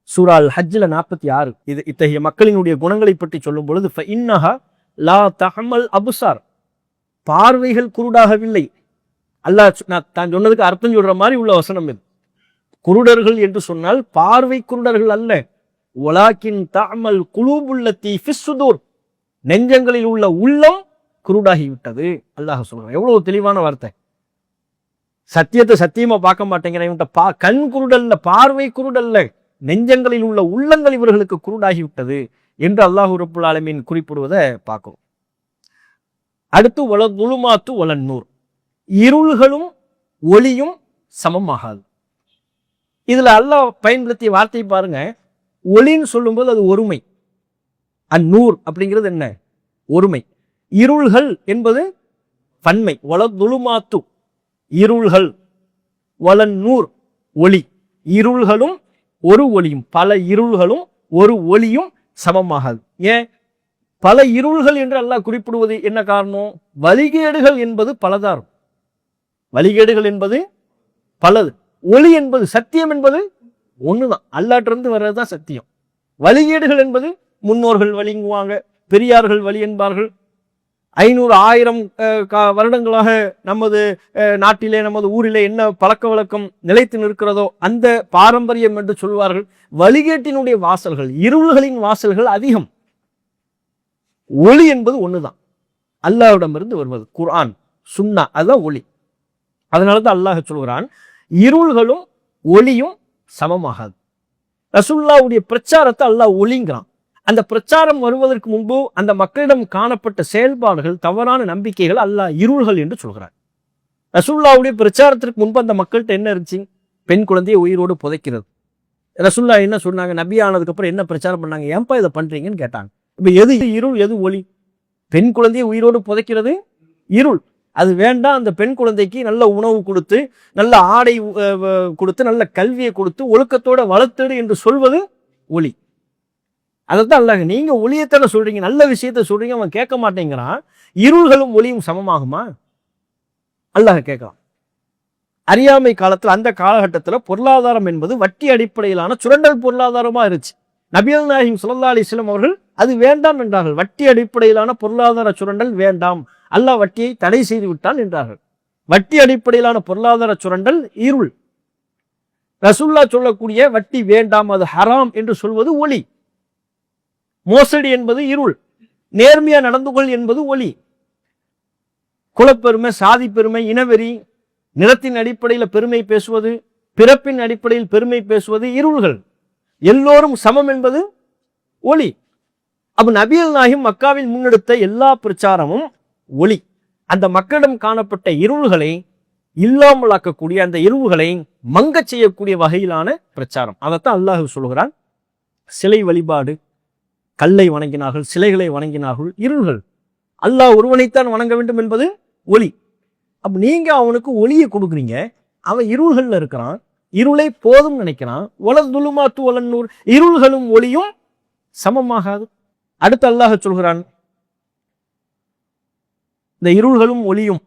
சூரா அல் ஹஜ்ல 46, இது இத்தகைய மக்களினுடைய குணங்களை பற்றி சொல்லும் பொழுது, ஃபஇன்னஹா லா தஹமல் அப்சார், பார்வைகள் குருடாகவில்லை. அல்லாஹ் தான் சொன்னதுக்கு அர்த்தம் சொல்ற மாதிரி உள்ள வசனம் இது. குருடர்கள் என்று சொன்னால் பார்வை குருடர்கள் அல்ல, வலாக்கின் தஅமல் குலூபுல்லதி ஃபிஸ் சுதூர், நெஞ்சங்களில் உள்ள உள்ளம் குருடாகிவிட்டது. அல்லாஹ் சொல்றான். எவ்வளவு தெளிவான வார்த்தை. சத்தியத்தை சத்தியமா பார்க்க மாட்டேங்கிறவன்ட்ட கண் குருடல்ல, பார்வை குருடல்ல, நெஞ்சங்களில் உள்ள உள்ளங்கள் இவர்களுக்கு குருடாகிவிட்டது என்று அல்லாஹ் ரப்புல் ஆலமீன் குறிப்பிடுவதை பார்க்கிறோம். அடுத்து வலதுலுமாத்து வலன்னூர், இருள்களும் ஒளியும் சமமாகாது. இதுல அல்லாஹ் பயன்படுத்திய வார்த்தை பாருங்க, ஒளின்னு சொல்லும்போது அது ஒருமை, அந்நூர் அப்படிங்கிறது என்ன ஒருமை, இருள்கள் என்பது பன்மை. வலதுலுமாத்து இருள்கள், வலன்னூர் ஒளி, இருள்களும் ஒரு ஒளியும், பல இருள்களும் ஒரு ஒளியும் சமமாகாது. ஏன் பல இருள்கள் என்று அல்லாஹ் குறிப்பிடுவது என்ன காரணம்? வழிகேடுகள் என்பது பலதாரும், வழிகேடுகள் என்பது பலது, ஒளி என்பது சத்தியம் என்பது ஒண்ணுதான், அல்லாட்டிலிருந்து வர்றதுதான் சத்தியம். வழிகேடுகள் என்பது முன்னோர்கள் வழிங்குவாங்க, பெரியார்கள் வழி என்பார்கள். 500 1000 வருடங்களாக நமது நாட்டிலே நமது ஊரிலே என்ன பழக்க வழக்கம் நிலைத்து நிற்கிறதோ அந்த பாரம்பரியம் என்று சொல்வார்கள். வழிகேட்டினுடைய வாசல்கள், இருள்களின் வாசல்கள் அதிகம். ஒளி என்பது ஒண்ணுதான், அல்லாஹ்விடமிருந்து வருவது, குர்ஆன் சுன்னா, அதுதான் ஒளி. அதனாலதான் அல்லாஹ் சொல்கிறான், இருள்களும் ஒளியும் சமமாகாது. ரசூலுல்லாஹ்வுடைய பிரச்சாரத்தை அல்லாஹ் ஒளிங்கிறான். அந்த பிரச்சாரம் வருவதற்கு முன்பு அந்த மக்களிடம் காணப்பட்ட செயல்பாடுகள், தவறான நம்பிக்கைகள் அல்லாஹ் இருள்கள் என்று சொல்கிறார். ரசூலுல்லாஹ்வுடைய பிரச்சாரத்திற்கு முன்பு அந்த மக்கள்கிட்ட என்ன இருந்துச்சு? பெண் குழந்தையை உயிரோடு புதைக்கிறது. ரசூலுல்லாஹ் என்ன சொன்னாங்க? நபி ஆனதுக்கு அப்புறம் என்ன பிரச்சாரம் பண்ணாங்க? ஏன்பா இதை பண்றீங்கன்னு கேட்டாங்க. இப்ப எது இருள் எது ஒளி? பெண் குழந்தையை உயிரோடு புதைக்கிறது இருள், அது வேண்டாம். அந்த பெண் குழந்தைக்கு நல்ல உணவு கொடுத்து, நல்ல ஆடை கொடுத்து, நல்ல கல்வியை கொடுத்து, ஒழுக்கத்தோட வளர்த்துடு என்று சொல்வது ஒளி. அதைத்தான் அல்லாஹ், நீங்க ஒளியத்தான சொல்றீங்க, நல்ல விஷயத்த சொல்றீங்க, அவன் கேட்க மாட்டேங்கிறான். இருள்களும் ஒளியும் சமமாகுமா? அல்லாஹ் கேட்கலாம். அறியாமை காலத்துல, அந்த காலகட்டத்தில் பொருளாதாரம் என்பது வட்டி அடிப்படையிலான சுரண்டல் பொருளாதாரமா இருந்துச்சு. நபிகள் நாயகம் ஸல்லல்லாஹு அலைஹி வஸல்லம் அவர்கள் அது வேண்டாம் என்றார்கள். வட்டி அடிப்படையிலான பொருளாதார சுரண்டல் வேண்டாம், அல்லாஹ் வட்டியை தடை செய்து விட்டான் என்றார்கள். வட்டி அடிப்படையிலான பொருளாதார சுரண்டல் இருள். ரசூலுல்லாஹ் சொல்லக்கூடிய வட்டி வேண்டாம், அது ஹராம் என்று சொல்வது ஒளி. மோசடி என்பது இருள், நேர்மையா நடந்து கொள் என்பது ஒளி. குலப்பெருமை, சாதி பெருமை, இனவெறி, நிலத்தின் அடிப்படையில் பெருமை பேசுவது, பிறப்பின் அடிப்படையில் பெருமை பேசுவது இருள்கள். எல்லோரும் சமம் என்பது ஒளி. அப்ப நபிகள் நாயகம் மக்காவில் முன்னெடுத்த எல்லா பிரச்சாரமும் ஒளி. அந்த மக்களிடம் காணப்பட்ட இருள்களை இல்லாமலாக்கக்கூடிய, அந்த இருள்களை மங்க செய்யக்கூடிய வகையிலான பிரச்சாரம். அதைத்தான் அல்லாஹ் சொல்கிறான். சிலை வழிபாடு, கல்லை வணங்கினார்கள், சிலைகளை வணங்கினார்கள், இருள்கள். அல்லாஹ் ஒருவனைத்தான் வணங்க வேண்டும் என்பது ஒளி. அப்ப நீங்க அவனுக்கு ஒளியை கொடுக்குறீங்க, அவன் இருள்கள்ல இருக்கிறான், இருளை போதும் நினைக்கிறான். வலதுலுமாத்து வலன்னூர், இருள்களும் ஒளியும் சமமாகாது. அடுத்து அல்லாஹ் சொல்கிறான், இந்த இருள்களும் ஒளியும்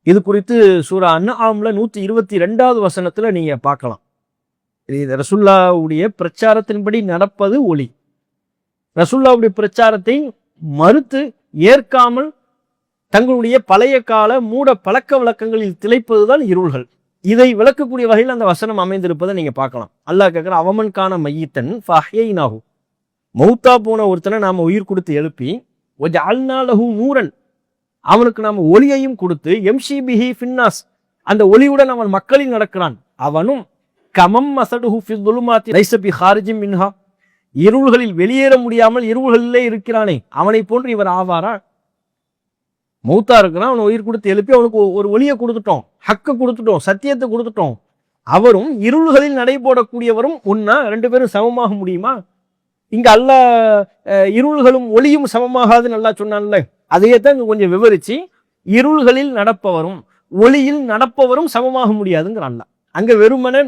இது குறித்து சூரா அன்ஆம்ல 122வது வசனத்துல நீங்க பார்க்கலாம். இது ரசூலுல்லாஹ்வுடைய பிரச்சாரத்தின்படி நடப்பது ஒளி. ரசூலுல்லாஹ்வுடைய பிரச்சாரத்தை மறுத்து ஏற்காமல் தங்களுடைய பழைய கால மூட பழக்க வழக்கங்களில் திளைப்பதுதான் இருள்கள். இதை விளக்கக்கூடிய வகையில் அந்த வசனம் அமைந்திருப்பதை நீங்க பார்க்கலாம். அல்லாஹ் கேட்கிற, அவமன்கான மையத்தன் ஃபஹ்யைனாஹு, மௌத்தா போன ஒருத்தனை நாம உயிர் கொடுத்து எழுப்பி, வஜஅல்னா லஹு நூரன், அவனுக்கு நாம ஒளியையும் கொடுத்து, எம்ஷி பிஹி ஃபின்னாஸ், அந்த ஒளியுடன் அவன் மக்களில் நடக்கிறான். அவனும் கமம் மஸடுஹு ஃபில் ظுலுமாத்தி லைஸ பி ஹாரிஜின் மின்ஹா, இருள்களில் வெளியேற முடியாமல் இருள்களிலே இருக்கிறானே, அவனை போன்று இவர் ஆவாரா? மௌத்தா இருக்கிறான், அவனை உயிர் கொடுத்து எழுப்பி அவனுக்கு ஒரு ஒளியை கொடுத்துட்டோம், ஹக்க கொடுத்துட்டோம், சத்தியத்தை கொடுத்துட்டோம். அவரும் இருள்களில் நடைபோடக்கூடியவரும் ஒன்னா, ரெண்டு பேரும் சமமாக முடியுமா? இங்க அல்லாஹ் இருள்களும் ஒளியும் சமமாகாதுன்னு நல்லா சொன்னான்ல, அதையே தான் இங்க கொஞ்சம் விவரிச்சு, இருள்களில் நடப்பவரும் ஒளியில் நடப்பவரும் சமமாக முடியாதுங்கிறான். அங்க வெறுமன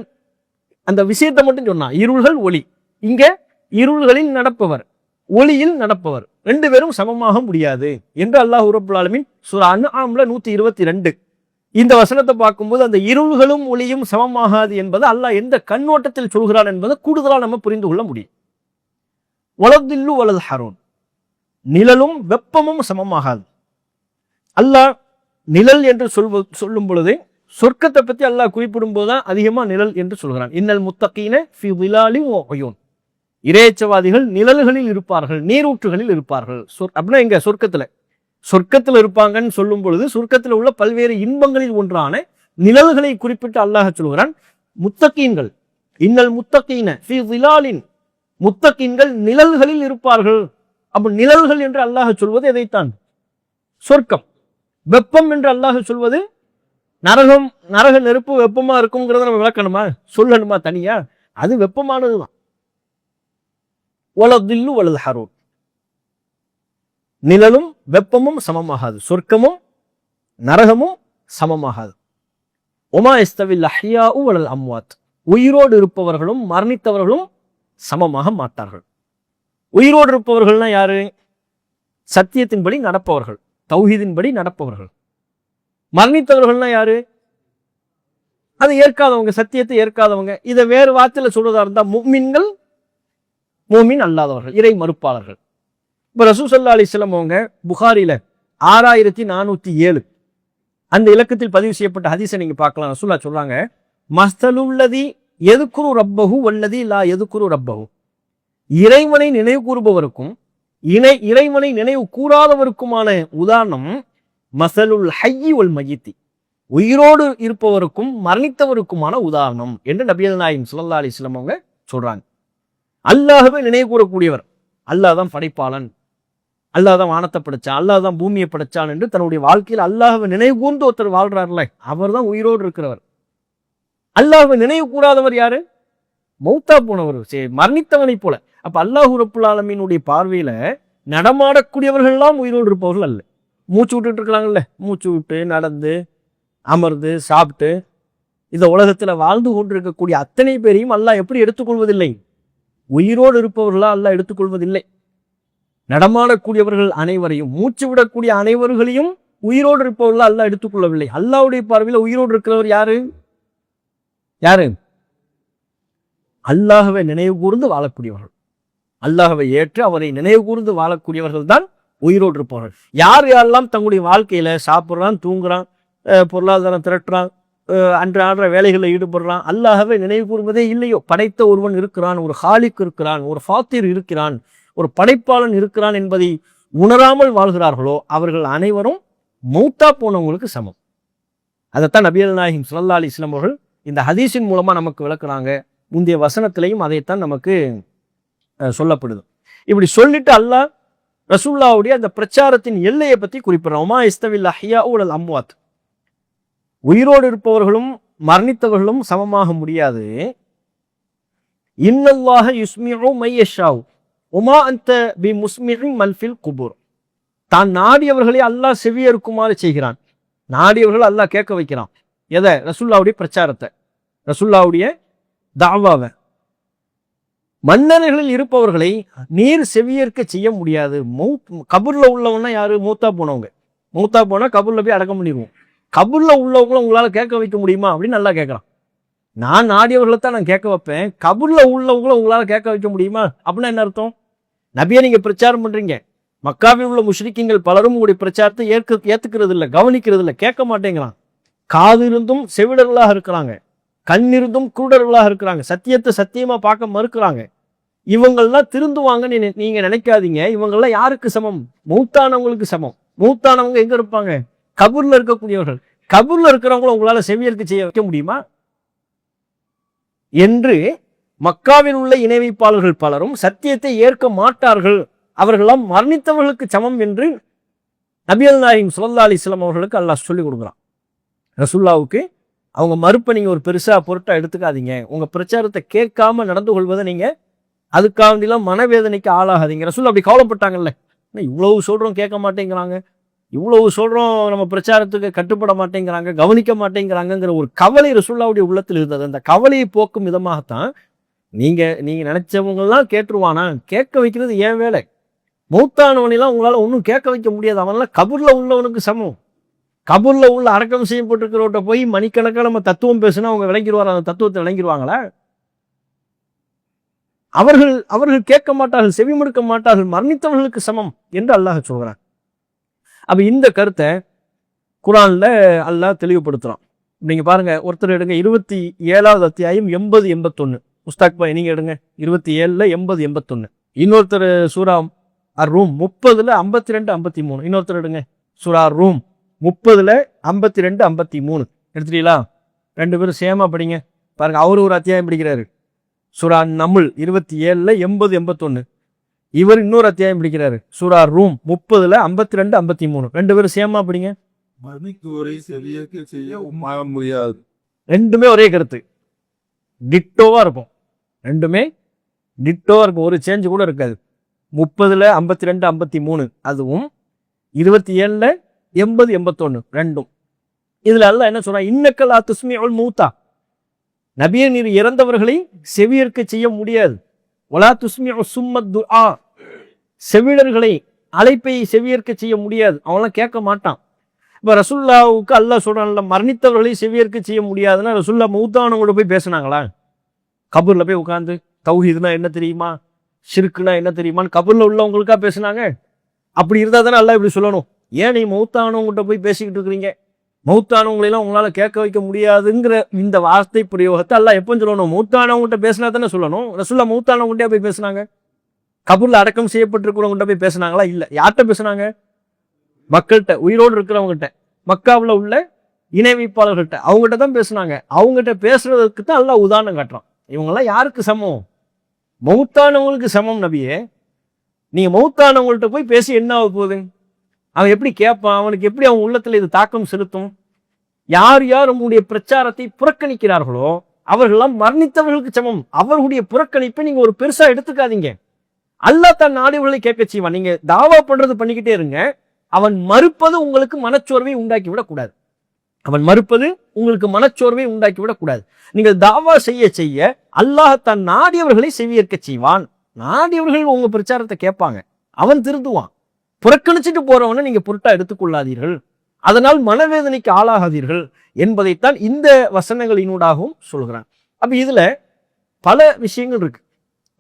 அந்த விஷயத்தை மட்டும் சொன்னான், இருள்கள் ஒளி. இங்க இருள்களில் நடப்பவர் ஒளியில் நடப்பவர் ரெண்டு பேரும் சமமாக முடியாது என்று அல்லாஹ் ரப்பல் ஆலமீன் சூரா அன்ஆம்ல 122 இந்த வசனத்தை பார்க்கும்போது அந்த இருள்களும் ஒளியும் சமமாகாது என்பது அல்லாஹ் எந்த கண்ணோட்டத்தில் சொல்கிறான் என்பதை கூடுதலாக நம்ம புரிந்து கொள்ள முடியும். வலதில்லு வலல் ஹரூன், நிழலும் வெப்பமும் சமமாகாது. அல்லாஹ் நிழல் என்று சொல்லும் பொழுது சொர்க்கத்தை பற்றி அல்லாஹ் குறிப்பிடும் போதுதான் அதிகமா நிழல் என்று சொல்கிறான். இன்னல் முத்தகீன ஃபி ظிலாலின் வ உயூன், இறையச்சவாதிகள் நிழல்களில் இருப்பார்கள், நீரூற்றுகளில் இருப்பார்கள். அப்படின்னா எங்க சொர்க்கத்துல இருப்பாங்கன்னு சொல்லும் பொழுது சொர்க்கத்தில் உள்ள பல்வேறு இன்பங்களில் ஒன்றான நிழல்களை குறிப்பிட்டு அல்லாஹ் சொல்கிறான். முத்தகீன்கள், இன்னல் முத்தகீன ஃபி ظிலாலின், முத்தகீன்கள் நிழல்களில் இருப்பார்கள். அப்ப நிழல்கள் என்று அல்லாஹ் சொல்வது எதைத்தான்? சொர்க்கம். வெப்பம் என்று அல்லாஹ் சொல்வது நரக நெருப்பு வெப்பமா இருக்கும்ங்கிறத நம்ம விளக்கணுமா, சொல்லணுமா தனியா? அது வெப்பமானதுதான். வலதில்லு வலல் ஹரூன், நிழலும் வெப்பமும் சமமாகாது, சொர்க்கமும் நரகமும் சமமாகாது. ஒமா இஸ்தவில் அஹ்யாஉ வலல் அம்வாத், உயிரோடு இருப்பவர்களும் மரணித்தவர்களும் சமமாக மாட்டார்கள். உயிரோடு இருப்பவர்கள்னா யாரு? சத்தியத்தின்படி நடப்பவர்கள், தௌஹீதின்படி நடப்பவர்கள். மரணித்தவர்கள்னா யாரு? அதை ஏற்காதவங்க, சத்தியத்தை ஏற்காதவங்க. இதை வேறு வார்த்தையில சொல்றதா இருந்தா முஃமின்கள், மூமின் அல்லாதவர்கள், இறை மறுப்பாளர்கள். இப்ப ரசூல் ஸல்லல்லாஹு அலைஹி வஸல்லம் அவங்க புகாரில 6407 அந்த இலக்கத்தில் பதிவு செய்யப்பட்ட ஹதீஸை நீங்க பார்க்கலாம். ரசூலுல்லாஹ் சொல்றாங்க, மஸ்தலுல்லதி யதுகுரு ரப்பஹு வல்லதி லா யதுகுரு ரப்பஹு, இறைவனை நினைவு கூறுபவருக்கும் இறைவனை நினைவு கூறாதவருக்குமான உதாரணம் மஸலுல் ஹய்யி வல் மய்யித்தி, உயிரோடு இருப்பவருக்கும் மரணித்தவருக்குமான உதாரணம் என்று நபிகள் நாயகம் ஸல்லல்லாஹு அலைஹி வஸல்லம் அவங்க சொல்றாங்க. அல்லாஹ்வை நினைவு கூறக்கூடியவர், அல்லாஹ் தான் படைப்பாளன், அல்லாஹ் தான் வானத்தை படைச்சான், அல்லாஹ் தான் பூமியை படைச்சான் என்று தன்னுடைய வாழ்க்கையில் அல்லாஹ்வை நினைவு கூர்ந்து ஒருத்தர் வாழ்றாருல, அவர் தான் உயிரோடு இருக்கிறவர். அல்லாஹ்வை நினைவு கூறாதவர் யாரு? மௌத்தா போனவர், மரணித்தவனை போல. அப்ப அல்லாஹ் ரப்புல் ஆலமீனுடைய பார்வையில நடமாடக்கூடியவர்கள் எல்லாம் உயிரோடு இருப்பவர்கள் அல்ல. மூச்சு விட்டுட்டு இருக்கிறாங்கல்ல, மூச்சு விட்டு நடந்து அமர்ந்து சாப்பிட்டு இந்த உலகத்துல வாழ்ந்து கொண்டிருக்கக்கூடிய அத்தனை பேரையும் அல்லாஹ் எப்படி எடுத்துக்கொள்வதில்லை? உயிரோடு இருப்பவர்களா அல்லாஹ் எடுத்துக்கொள்வதில்லை. நடமாடக்கூடியவர்கள் அனைவரையும், மூச்சு விடக்கூடிய அனைவர்களையும் உயிரோடு இருப்பவர்களா அல்லாஹ் எடுத்துக்கொள்ளவில்லை. அல்லாஹ்வுடைய பார்வையில உயிரோடு இருக்கிறவர் யாரு? அல்லாஹ்வை நினைவு கூர்ந்து வாழக்கூடியவர்கள், அல்லாஹ்வை ஏற்று அவரை நினைவு கூர்ந்து வாழக்கூடியவர்கள் தான் உயிரோடு இருப்பவர்கள். யாரெல்லாம் தங்களுடைய வாழ்க்கையில சாப்பிட்றான், தூங்குறான், பொருளாதாரம் திரட்டுறான், அன்றாட வேலைகளில் ஈடுபடுறான், அல்லாஹ்வை நினைவு கூறுவதே இல்லையோ, படைத்த ஒருவன் இருக்கிறான், ஒரு ஹாலிக் இருக்கிறான், ஒரு ஃபாத்திர் இருக்கிறான், ஒரு படைப்பாளன் இருக்கிறான் என்பதை உணராமல் வாழ்கிறார்களோ அவர்கள் அனைவரும் மௌத்தா போனவங்களுக்கு சமம். அதைத்தான் நபிகள் நாயகம் ஸல்லல்லாஹு அலைஹி வஸல்லம் அவர்கள் இந்த ஹதீஸின் மூலமா நமக்கு விளக்குறாங்க. முந்தைய வசனத்திலையும் அதைத்தான் நமக்கு சொல்லப்படுது. இப்படி சொல்லிட்டு அல்லாஹ் ரசூலுல்லாஹ்வுடைய அந்த பிரச்சாரத்தின் எல்லையை பத்தி குறிப்பிடுறான். ஒமா இஸ்தவில் அஹ்யாஉ வல் அம்வாத், உயிரோடு இருப்பவர்களும் மரணித்தவர்களும் சமமாக முடியாது. இன்னல்லாஹ யுஸ்மிஉ மையஷாஉ ஒமா அன்த பி முஸ்மிஇன் மல் ஃபில் குபூர், தான் நாடியவர்களை அல்லாஹ் செவியேற்குமாறு செய்கிறான். நாடியவர்கள் அல்லாஹ் கேட்க வைக்கிறான். எதை? ரசூலுல்லாவுடைய பிரச்சாரத்தை, ரசூலுல்லாவுடைய தாவாவை. மன்னர்களில் இருப்பவர்களை நீர் செவியேற்க செய்ய முடியாது. கபூர்ல உள்ளவன்னா யாரு? மூத்தா போனவங்க. மூத்தா போனா கபூர்ல போய் அடக்கம் பண்ணிடுவோம். கபூர்ல உள்ளவங்களும் உங்களால கேட்க வைக்க முடியுமா அப்படின்னு நல்லா கேட்கறான். நான் நாடியவர்களை தான் நான் கேட்க வைப்பேன், கபூர்ல உள்ளவங்களும் உங்களால கேட்க வைக்க முடியுமா அப்படின்னா என்ன அர்த்தம்? நபியை நீங்க பிரச்சாரம் பண்றீங்க, மக்காவில் உள்ள முஷ்ரிக்கீங்கள் பலரும் உங்களுடைய பிரச்சாரத்தை ஏத்துக்கிறது இல்லை, கவனிக்கிறது இல்லை, கேட்க மாட்டேங்கிறான். காது இருந்தும் செவிடர்களாக இருக்கிறாங்க, கண் இருந்தும் குருடர்களாக இருக்கிறாங்க, சத்தியத்தை சத்தியமா பார்க்க மறுக்கிறாங்க. இவங்கள்லாம் திருந்துவாங்கன்னு நீங்க நினைக்காதீங்க. இவங்கெல்லாம் யாருக்கு சமம்? மூத்தானவங்களுக்கு சமம். மூத்தானவங்க எங்க இருப்பாங்க? கபூர்ல இருக்கக்கூடியவர்கள். கபூர்ல இருக்கிறவங்கள உங்களால செவியேற்க செய்ய வைக்க முடியுமா என்று மக்காவில் உள்ள இணை வைப்பாளர்கள் பலரும் சத்தியத்தை ஏற்க மாட்டார்கள், அவர்களெல்லாம் மரணித்தவர்களுக்கு சமம் என்று நபிகள் நாயகம் ஸல்லல்லாஹு அலைஹி வஸல்லம் அவர்களுக்கு அல்லாஹ் சொல்லிக் கொடுக்குறான். ரசூலுல்லாவுக்கு அவங்க மறுப்பை நீங்க ஒரு பெருசா பொருட்டா எடுத்துக்காதீங்க. உங்க பிரச்சாரத்தை கேட்காம நடந்து கொள்வதை நீங்க அதுக்காண்டிலாம் மனவேதனைக்கு ஆளாகாதீங்க. ரசூல் அப்படி கவலைப்பட்டாங்கல்ல, இவ்வளவு சொல்றோம் கேட்க மாட்டேங்கிறாங்க, இவ்வளவு சொல்றோம் நம்ம பிரச்சாரத்துக்கு கட்டுப்பட மாட்டேங்கிறாங்க, கவனிக்க மாட்டேங்கிறாங்கிற ஒரு கவலை ரசூலுல்லாவுடைய உள்ளத்தில் இருந்தது. அந்த கவலையை போக்கும் விதமாகத்தான் நீங்க நினைச்சவங்கெல்லாம் கேட்டுருவானா, கேட்க வைக்கிறது ஏன் வேலை. மௌத்தானவனெல்லாம் உங்களால ஒன்றும் கேட்க வைக்க முடியாது. அவனெல்லாம் கபூர்ல உள்ளவனுக்கு சமம். கபூர்ல உள்ள அடக்கம் செய்யப்பட்டிருக்கிறவட்ட போய் மணிக்கணக்காக நம்ம தத்துவம் பேசுனா அவங்க விளங்கிடுவார், அந்த தத்துவத்தை விளங்கிடுவாங்களா? அவர்கள் கேட்க மாட்டார்கள், செவிமடுக்க மாட்டார்கள், மரணித்தவர்களுக்கு சமம் என்று அல்லாஹ் சொல்கிறான். அப்ப இந்த கருத்தை குர்ஆன்ல அல்லாஹ் தெளிவுபடுத்துறான். நீங்க பாருங்க, ஒருத்தர் எடுங்க 27வது அத்தியாயம் 80-81. முஸ்தாக் பாய் நீங்க எடுங்க 27ல 80-81. இன்னொருத்தர் சூரா அர்-ரூம் 30ல 52-53. இன்னொருத்தர் எடுங்க சூரா அர்-ரூம் 30ல 52-53. எடுத்துட்டீங்களா? ரெண்டு பேரும் சேமா படிங்க பாருங்க. அவரு ஒரு அத்தியாயம் படிக்கிறாரு, சூரா நம்ல் 27ல 80-81. இவர் இன்னொரு அத்தியாயம் படிக்கிறாரு, சூரா ரூம் 30ல 52-53. ரெண்டு பேரும் சேமா படிங்க. முடியாது. ரெண்டுமே ஒரே கருத்து, டிட்டோவா இருக்கும். ரெண்டுமே டிட்டோவா இருக்கும், ஒரு சேஞ்ச் கூட இருக்காது. 30ல 52-53 அதுவும் 27ல 80-81 ரெண்டும். இதுல அல்லாஹ் என்ன சொல்றான்? இன்னக்கலா துஸ்மிஉல் மூத்தா, நபியே நீர் இறந்தவர்களை செவியேற்க செய்ய முடியாது. வலா துஸ்மிஉ சும்மத் துஆ, செவிடர்களை அழைப்பை செவியேற்க செய்ய முடியாது, அவன்லாம் கேட்க மாட்டான். இப்ப ரசூலுல்லாவுக்கு அல்லாஹ் சொல்றான்ல, மரணித்தவர்களை செவியேற்க செய்ய முடியாதுன்னா ரசூலுல்லாஹ் மௌத்தானவங்களோட போய் பேசினாங்களா? கபூர்ல போய் உட்காந்து தௌஹீதுனா என்ன தெரியுமா, ஷிர்க்குனா என்ன தெரியுமான்னு கபூர்ல உள்ளவங்களுக்கா பேசினாங்க? அப்படி இருந்தா தானே அல்லாஹ் இப்படி சொல்லணும். ஏன் நீ மௌத்தானவங்ககிட்ட போய் பேசிக்கிட்டு இருக்கிறீங்க, மௌத்தானவங்களெல்லாம் உங்களால கேட்க வைக்க முடியாதுங்கிற இந்த வார்த்தை பிரயோகத்தை அல்லாஹ் எப்போ சொல்லணும்? மௌத்தானவங்ககிட்ட பேசினா தானே சொல்லணும். ரசூலுல்லாஹ் மௌத்தானவங்ககிட்டே போய் பேசினாங்க? கபூர்ல அடக்கம் செய்யப்பட்டிருக்கிறவங்ககிட்ட போய் பேசினாங்களா? இல்ல. யார்கிட்ட பேசினாங்க? மக்கள்கிட்ட, உயிரோடு இருக்கிறவங்ககிட்ட, மக்காவில் உள்ள இணை வைப்பாளர்கள்ட்ட, அவங்ககிட்ட தான் பேசினாங்க. அவங்ககிட்ட பேசுறதுக்கு தான் அல்லாஹ் உதாரணம் காட்டுறான். இவங்கெல்லாம் யாருக்கு சமம்? மௌத்தானவங்களுக்கு சமம். நபியே நீங்க மௌத்தானவங்கள்ட்ட போய் பேசி என்ன ஆக போகுது? அவன் எப்படி கேட்பான்? அவனுக்கு எப்படி அவன் உள்ளத்துல இது தாக்கம் செலுத்தும்? யார் யார் உங்களுடைய பிரச்சாரத்தை புறக்கணிக்கிறார்களோ அவர்களெல்லாம் மரணித்தவர்களுக்கு சமம். அவர்களுடைய புறக்கணிப்பை நீங்க ஒரு பெருசா எடுத்துக்காதீங்க. அல்லாஹ் தன் நாடியவர்களை கேட்க செய்வான். நீங்க தாவா பண்றது பண்ணிக்கிட்டே இருங்க. அவன் மறுப்பது உங்களுக்கு மனச்சோர்வை உண்டாக்கி விடக்கூடாது. அவன் மறுப்பது உங்களுக்கு மனச்சோர்வை உண்டாக்கி விடக்கூடாது. நீங்கள் தாவா செய்ய செய்ய அல்லாஹ் தன் நாடியவர்களை செவியேற்க செய்வான். நாடியவர்கள் உங்க பிரச்சாரத்தை கேட்பாங்க, அவன் திருந்துவான். புறக்கணிச்சுட்டு போறவனை நீங்க பொருட்டா எடுத்துக்கொள்ளாதீர்கள், அதனால் மனவேதனைக்கு ஆளாகாதீர்கள் என்பதைத்தான் இந்த வசனங்களினூடாகவும் சொல்கிறான். அப்ப இதுல பல விஷயங்கள் இருக்கு.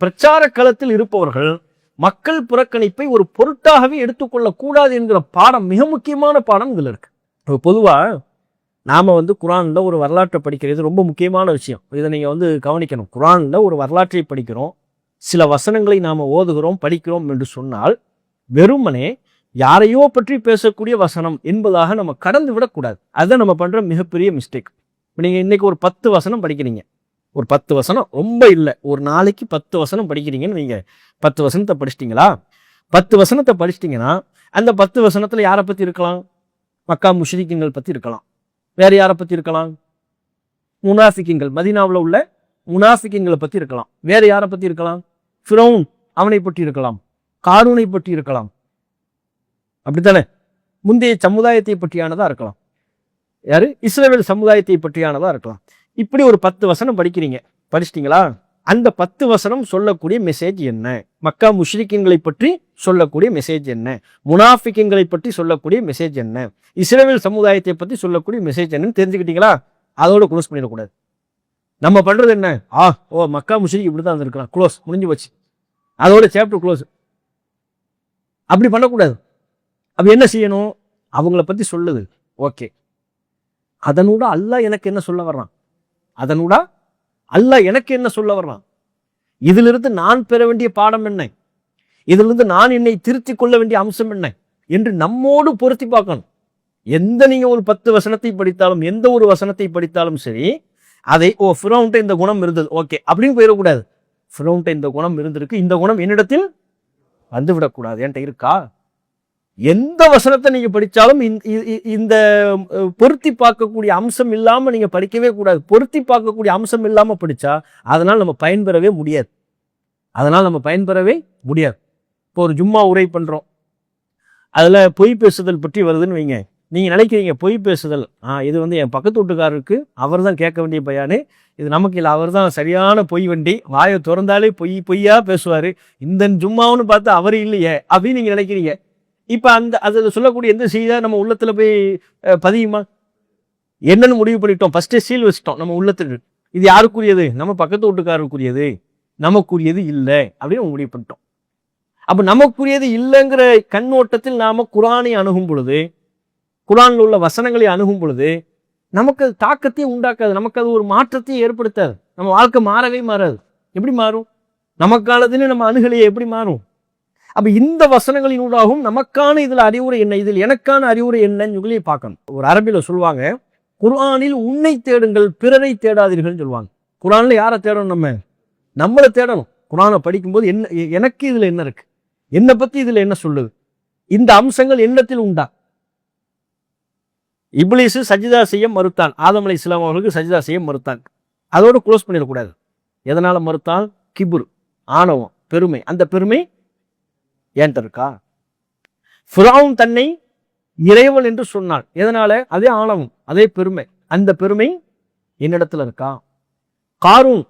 பிரச்சார களத்தில் இருப்பவர்கள் மக்கள் புறக்கணிப்பை ஒரு பொருட்டாகவே எடுத்துக்கொள்ள கூடாது என்கிற பாடம், மிக முக்கியமான பாடம் இதுல இருக்கு. பொதுவா நாம குர்ஆன்ல ஒரு வரலாற்றை படிக்கிறது ரொம்ப முக்கியமான விஷயம். இதை நீங்க கவனிக்கணும். குர்ஆன்ல ஒரு வரலாற்றை படிக்கிறோம், சில வசனங்களை நாம ஓதுகிறோம், படிக்கிறோம் என்று சொன்னால் வெறுமனே யாரையோ பற்றி பேசக்கூடிய வசனம் என்பதாக நம்ம கடந்து விடக்கூடாது. அதை நம்ம பண்ற மிகப்பெரிய மிஸ்டேக். நீங்க இன்னைக்கு ஒரு 10 வசனம் படிக்கிறீங்க, ஒரு 10 வசனம், ரொம்ப இல்லை, ஒரு நாளைக்கு 10 வசனம் படிக்கிறீங்கன்னு நீங்க 10 வசனத்தை படிச்சிட்டீங்களா? 10 வசனத்தை படிச்சிட்டீங்கன்னா அந்த 10 வசனத்துல யாரை பத்தி இருக்கலாம்? மக்கா முஷ்ரிக்கீன்கள் பத்தி இருக்கலாம். வேற யாரை பத்தி இருக்கலாம்? முனாஃபிக்கீன்கள், மதீனாவுல உள்ள முனாஃபிக்கீன்களை பத்தி இருக்கலாம். வேற யாரை பத்தி இருக்கலாம்? ஃபிரௌன், அவனை பற்றி இருக்கலாம். காரூனை பற்றி இருக்கலாம். அப்படித்தானே? முந்தைய சமுதாயத்தை பற்றியானதா இருக்கலாம். யாரு? இஸ்ரவேல் சமுதாயத்தை பற்றியானதா இருக்கலாம். இப்படி ஒரு 10 வசனம் படிக்கிறீங்க, படிச்சிட்டீங்களா? அந்த 10 வசனம் சொல்லக்கூடிய மெசேஜ் என்ன? மக்கா முஷ்ரிக்கீன்களை பற்றி சொல்லக்கூடிய மெசேஜ் என்ன? முனாஃபிக்கீன்களை பற்றி சொல்லக்கூடிய மெசேஜ் என்ன? இஸ்ரவேல் சமுதாயத்தை பற்றி சொல்லக்கூடிய மெசேஜ் என்னன்னு தெரிஞ்சுக்கிட்டீங்களா? அதோட க்ளோஸ் பண்ணிடக்கூடாது. நம்ம பண்றது என்ன? மக்கா முஷ்ரிக் இப்படிதான் இருந்திருக்கலாம், க்ளோஸ், முடிஞ்சு போச்சு, அதோட சாப்டர் க்ளோஸ். அப்படி பண்ணக்கூடாது. அப்ப என்ன செய்யணும்? அவங்கள பத்தி சொல்லுது, ஓகே, அதனூட அல்லாஹ் எனக்கு என்ன சொல்ல வர்றான், அதனூட அல்லாஹ் எனக்கு என்ன சொல்ல வர்றான், இதிலிருந்து நான் பெற வேண்டிய பாடம் என்ன, இதிலிருந்து நான் என்னை திருத்திக் கொள்ள வேண்டிய அம்சம் என்ன என்று நம்மோடு பொருத்தி பார்க்கணும். நீங்க ஒரு 10 வசனத்தை படித்தாலும், எந்த ஒரு வசனத்தை படித்தாலும் சரி, அதை ஃபிரௌன்ட்ட இந்த குணம் இருந்தது, ஓகே அப்படின்னு போயிடக்கூடாது. ஃபிரௌன்ட்ட இந்த குணம் இருந்திருக்கு, இந்த குணம் என்னிடத்தில் வந்துவிடக்கூடாது, என்கிட்ட இருக்கா? எந்த வசனத்தை நீங்க படிச்சாலும் இந்த பொருத்தி பார்க்கக்கூடிய அம்சம் இல்லாம நீங்க படிக்கவே கூடாது. பொருத்தி பார்க்கக்கூடிய அம்சம் இல்லாம படிச்சா அதனால் நம்ம பயன்பெறவே முடியாது. இப்போ ஒரு ஜும்மா உரை பண்றோம், அதுல பொய் பேசுதல் பற்றி வருதுன்னு வைங்க. நீங்க நினைக்கிறீங்க பொய் பேசுதல், இது என் பக்கத்து வீட்டுக்காரருக்கு அவர் தான் கேட்க வேண்டிய பயானு, இது நமக்கு இல்லை, அவர் தான் சரியான பொய் வண்டி, வாயை திறந்தாலே பொய்யா பேசுவாரு, இந்த ஜும்மாவுன்னு பார்த்து அவர் இல்லையே அப்படின்னு நீங்க நினைக்கிறீங்க. இப்ப அதில் சொல்லக்கூடிய எந்த செய்தியா நம்ம உள்ளத்துல போய் பதியுமா? என்னன்னு முடிவு பண்ணிட்டோம், ஃபர்ஸ்டே சீல் வச்சுட்டோம் நம்ம உள்ளத்துக்கு. இது யாருக்குரியது? நம்ம பக்கத்து வீட்டுக்காரருக்குரியது, நமக்குரியது இல்லை அப்படின்னு முடிவு பண்ணிட்டோம். அப்ப நமக்குரியது இல்லைங்கிற கண்ணோட்டத்தில் நாம குர்ஆனை அணுகும் பொழுது, குர்ஆனில் உள்ள வசனங்களை அணுகும் பொழுது நமக்கு அது தாக்கத்தையும் உண்டாக்காது, நமக்கு அது ஒரு மாற்றத்தையும் ஏற்படுத்தாது. நம்ம வாழ்க்கை மாறவே மாறாது. எப்படி மாறும்? நமக்கானதுன்னு நம்ம அணுகலையே எப்படி மாறும்? அப்ப இந்த வசனங்களின் ஊடாகவும் நமக்கான இதுல அறிவுரை என்ன, இதில் எனக்கான அறிவுரை என்னன்னு சொல்லி பார்க்கணும். ஒரு அரபில சொல்லுவாங்க, குர்ஆனில் உன்னை தேடுங்கள், பிறரை தேடாதீர்கள் சொல்லுவாங்க. குர்ஆன்ல யாரை தேடணும்? நம்மளை தேடணும். குர்ஆனை படிக்கும்போது எனக்கு இதுல என்ன இருக்கு, என்னை பத்தி இதுல என்ன சொல்லுது, இந்த அம்சங்கள் எண்ணத்தில் உண்டா? இப்லீஸ் சஜிதா செய்ய மறுத்தான், ஆதம் அலைஹிஸ்ஸலாம் அவர்களுக்கு சஜிதா செய்ய மறுத்தான். அதோட க்ளோஸ் பண்ணிடக்கூடாது. எதனால மறுத்தான்? கிபுர், ஆணவம், பெருமை. அந்த பெருமை ஏன்ட்ட இருக்கா? ஃபிரௌன் தன்னை இறைவன் என்று சொன்னான், எதனால? அதே ஆணவம், அதே பெருமை. அந்த பெருமை என்னிடத்துல இருக்கா? காரூன்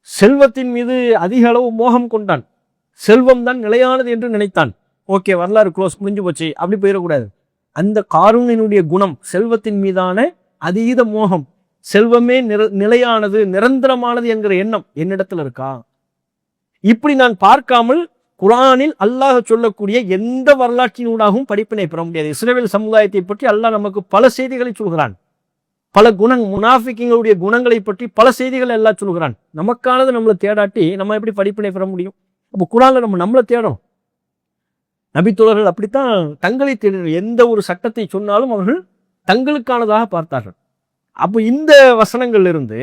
செல்வத்தின் மீது அதிக அளவு மோகம் கொண்டான், செல்வம் தான் நிலையானது என்று நினைத்தான், ஓகே, வரலாறு க்ளோஸ், முடிஞ்சு போச்சு, அப்படி போயிடக்கூடாது. அந்த காரூனினுடைய குணம் செல்வத்தின் மீதான அதீத மோகம், செல்வமே நிலையானது, நிரந்தரமானது என்கிற எண்ணம் என்னிடத்துல இருக்கா? இப்படி நான் பார்க்காமல் குர்ஆனில் அல்லாஹ் சொல்லக்கூடிய எந்த வரலாற்றினூடாகவும் படிப்பினை பெற முடியாது. இஸ்ரவேல் சமுதாயத்தை பற்றி அல்லாஹ் நமக்கு பல செய்திகளை சொல்கிறான், பல முனாஃபிக்குகளுடைய குணங்களை பற்றி பல செய்திகளை எல்லாம் சொல்கிறான். நமக்கானது நம்மளை தேடாட்டி நம்ம எப்படி படிப்பினை பெற முடியும்? அப்போ குர்ஆன்ல நம்மளை தேடணும். நபித்தோழர்கள் அப்படித்தான் தங்களை தேடினர். எந்த ஒரு சட்டத்தை சொன்னாலும் அவர்கள் தங்களுக்கானதாக பார்த்தார்கள். அப்போ இந்த வசனங்கள்ல இருந்து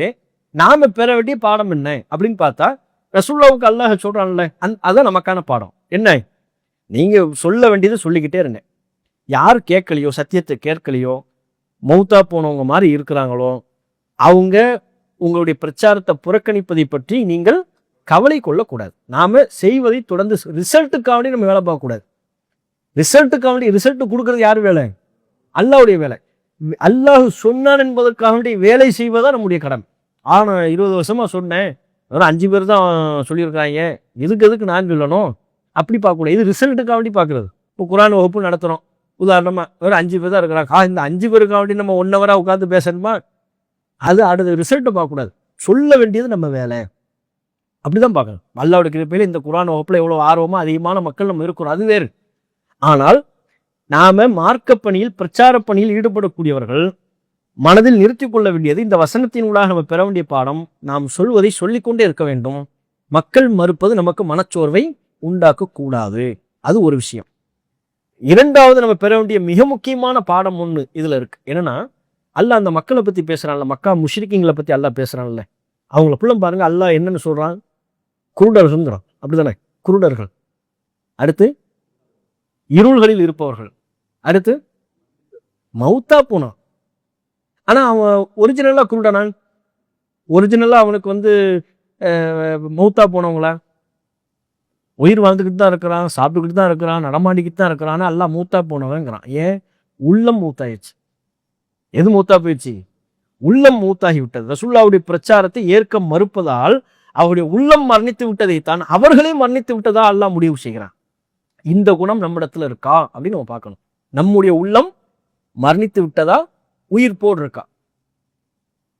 நாம பெற வேண்டிய பாடம் என்ன அப்படின்னு பார்த்தா, ரசூலுல்லாஹ்வுக்கு அல்லாஹ் சொல்றான்ல, அதான் நமக்கான பாடம். என்ன? நீங்க சொல்ல வேண்டியதை சொல்லிக்கிட்டே இருங்க. யார் கேட்கலையோ, சத்தியத்தை கேட்கலையோ, மௌத்தா போனவங்க மாதிரி இருக்கிறாங்களோ, அவங்க உங்களுடைய பிரச்சாரத்தை புறக்கணிப்பதை பற்றி நீங்கள் கவலை கொள்ளக்கூடாது. நாம செய்வதை தொடர்ந்து ரிசல்ட்டுக்காக நம்ம வேலை பார்க்கக்கூடாது. ரிசல்ட் கொடுக்கறது யார் வேலை? அல்லாஹ்வுடைய வேலை. அல்லாஹ் சொன்னான் என்பதற்காக வேலை செய்வதா நம்முடைய கடமை. 20 வருஷமா சொன்னேன், வெறும் 5 பேர் தான் சொல்லியிருக்காங்க, எதுக்கு நான் சொல்லணும் அப்படி பார்க்கக்கூடாது. இது ரிசல்ட்டுக்காக வேண்டி பார்க்கறது. இப்போ குர்ஆன் வகுப்பு நடத்துகிறோம், உதாரணமாக வெறும் 5 பேர் தான் இருக்கிறாங்க, இந்த 5 பேருக்காக வேண்டி நம்ம 1 ஹவராக உட்காந்து பேசணுமா? அது அடுத்த ரிசல்ட்டை பார்க்கக்கூடாது. சொல்ல வேண்டியது நம்ம வேலை, அப்படிதான் பார்க்கணும். அல்லாஹ்வுடைய கிருபையில இந்த குர்ஆன் வகுப்புல எவ்வளோ ஆர்வமாக அதிகமான மக்கள் நம்ம இருக்கிறோம், அது வேறு. ஆனால் நாம மார்க்க பணியில், பிரச்சார பணியில் ஈடுபடக்கூடியவர்கள் மனதில் நிறுத்திக் கொள்ள வேண்டியது, இந்த வசனத்தின் ஊடாக நம்ம பெற வேண்டிய பாடம், நாம் சொல்வதை சொல்லிக்கொண்டே இருக்க வேண்டும். மக்கள் மறுப்பது நமக்கு மனச்சோர்வை உண்டாக்க கூடாது. அது ஒரு விஷயம். இரண்டாவது நம்ம பெற வேண்டிய மிக முக்கியமான பாடம் ஒண்ணு இதுல இருக்கு. என்னன்னா, அல்லாஹ் அந்த மக்களை பத்தி பேசுறான்ல, மக்கா முஷ்ரிக்கீங்களை பத்தி அல்லாஹ் பேசுறான்ல, அவங்கள புள்ள பாருங்க, அல்லாஹ் என்னன்னு சொல்றான்? குருடர்கள்ங்கிறான். அப்படிதானே? குருடர்கள். அடுத்து இருள்களில் இருப்பவர்கள். அடுத்து மௌத்தா போனான். ஆனா அவன் ஒரிஜினலா குருடனான்? ஒரிஜினலா அவனுக்கு மௌத்தா போனவங்களா? உயிர் வாழ்ந்துக்கிட்டு தான் இருக்கிறான், சாப்பிட்டுக்கிட்டு தான் இருக்கிறான், நடமாடிக்கிட்டு தான் இருக்கிறான். எல்லாம் மூத்தா போனவங்கிறான். ஏன்? உள்ளம் மூத்தாயிடுச்சு. எது மூத்தா போயிடுச்சு? உள்ளம் மூத்தாகி விட்டது. ரசூலுல்லாஹ்வுடைய பிரச்சாரத்தை ஏற்க மறுப்பதால் அவருடைய உள்ளம் மரணித்து விட்டதை தான் அவர்களே மரணித்து விட்டதா அல்லாஹ் முடிவு செய்கிறான். இந்த குணம் நம்மிடத்துல இருக்கா அப்படின்னு நம்ம பார்க்கணும். நம்முடைய உள்ளம் மரணித்து விட்டதா, உயிர் போடு இருக்கா?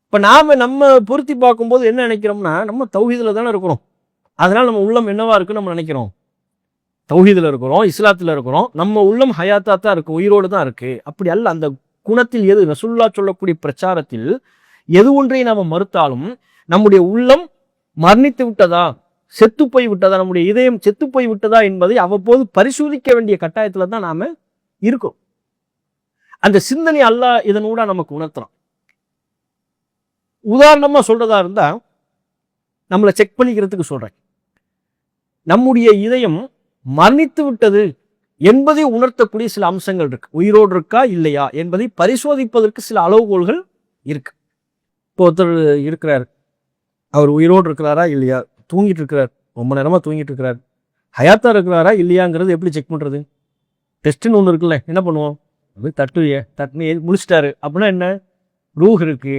இப்ப நம்ம பொருத்தி பார்க்கும்போது என்ன நினைக்கிறோம்னா, நம்ம தௌஹீதுல தானே இருக்கிறோம், அதனால நம்ம உள்ளம் என்னவா இருக்குன்னு நம்ம நினைக்கிறோம். தௌஹீதுல இருக்கிறோம், இஸ்லாத்துல இருக்கிறோம், நம்ம உள்ளம் ஹயாத்தா தான் இருக்கு, உயிரோடு தான் இருக்கு. அப்படி அல்ல. அந்த குணத்தில் எது ரசூலுல்லாஹ் சொல்லக்கூடிய பிரச்சாரத்தில் எது ஒன்றை நாம மறுத்தாலும் நம்முடைய உள்ளம் மரணித்து விட்டதா, செத்து போய் விட்டதா, நம்முடைய இதயம் செத்து போய் விட்டதா என்பதை அவ்வப்போது பரிசோதிக்க வேண்டிய கட்டாயத்துல தான் நாம இருக்கோம். அந்த சிந்தனை அல்லாஹ் இதனூட நமக்கு உணர்த்துறான். உதாரணமா சொல்றதா இருந்தா நம்மளை செக் பண்ணிக்கிறதுக்கு சொல்றேன். நம்முடைய இதயம் மரணித்து விட்டது என்பதை உணர்த்தக்கூடிய சில அம்சங்கள் இருக்கு. உயிரோடு இருக்கா இல்லையா என்பதை பரிசோதிப்பதற்கு சில அளவுகோல்கள் இருக்கு. இப்போ ஒருத்தர் இருக்கிறார், அவர் உயிரோடு இருக்கிறாரா இல்லையா, தூங்கிட்டு இருக்கிறார், ரொம்ப நேரமா தூங்கிட்டு இருக்கிறார், ஹயாத்தா இருக்கிறாரா இல்லையாங்கிறது எப்படி செக் பண்றது? டெஸ்ட்னு ஒன்று இருக்குல்ல, என்ன பண்ணுவோம்? அப்படி தட்டுன்னு முடிச்சிட்டாரு அப்படின்னா என்ன? ரூஹ் இருக்கு.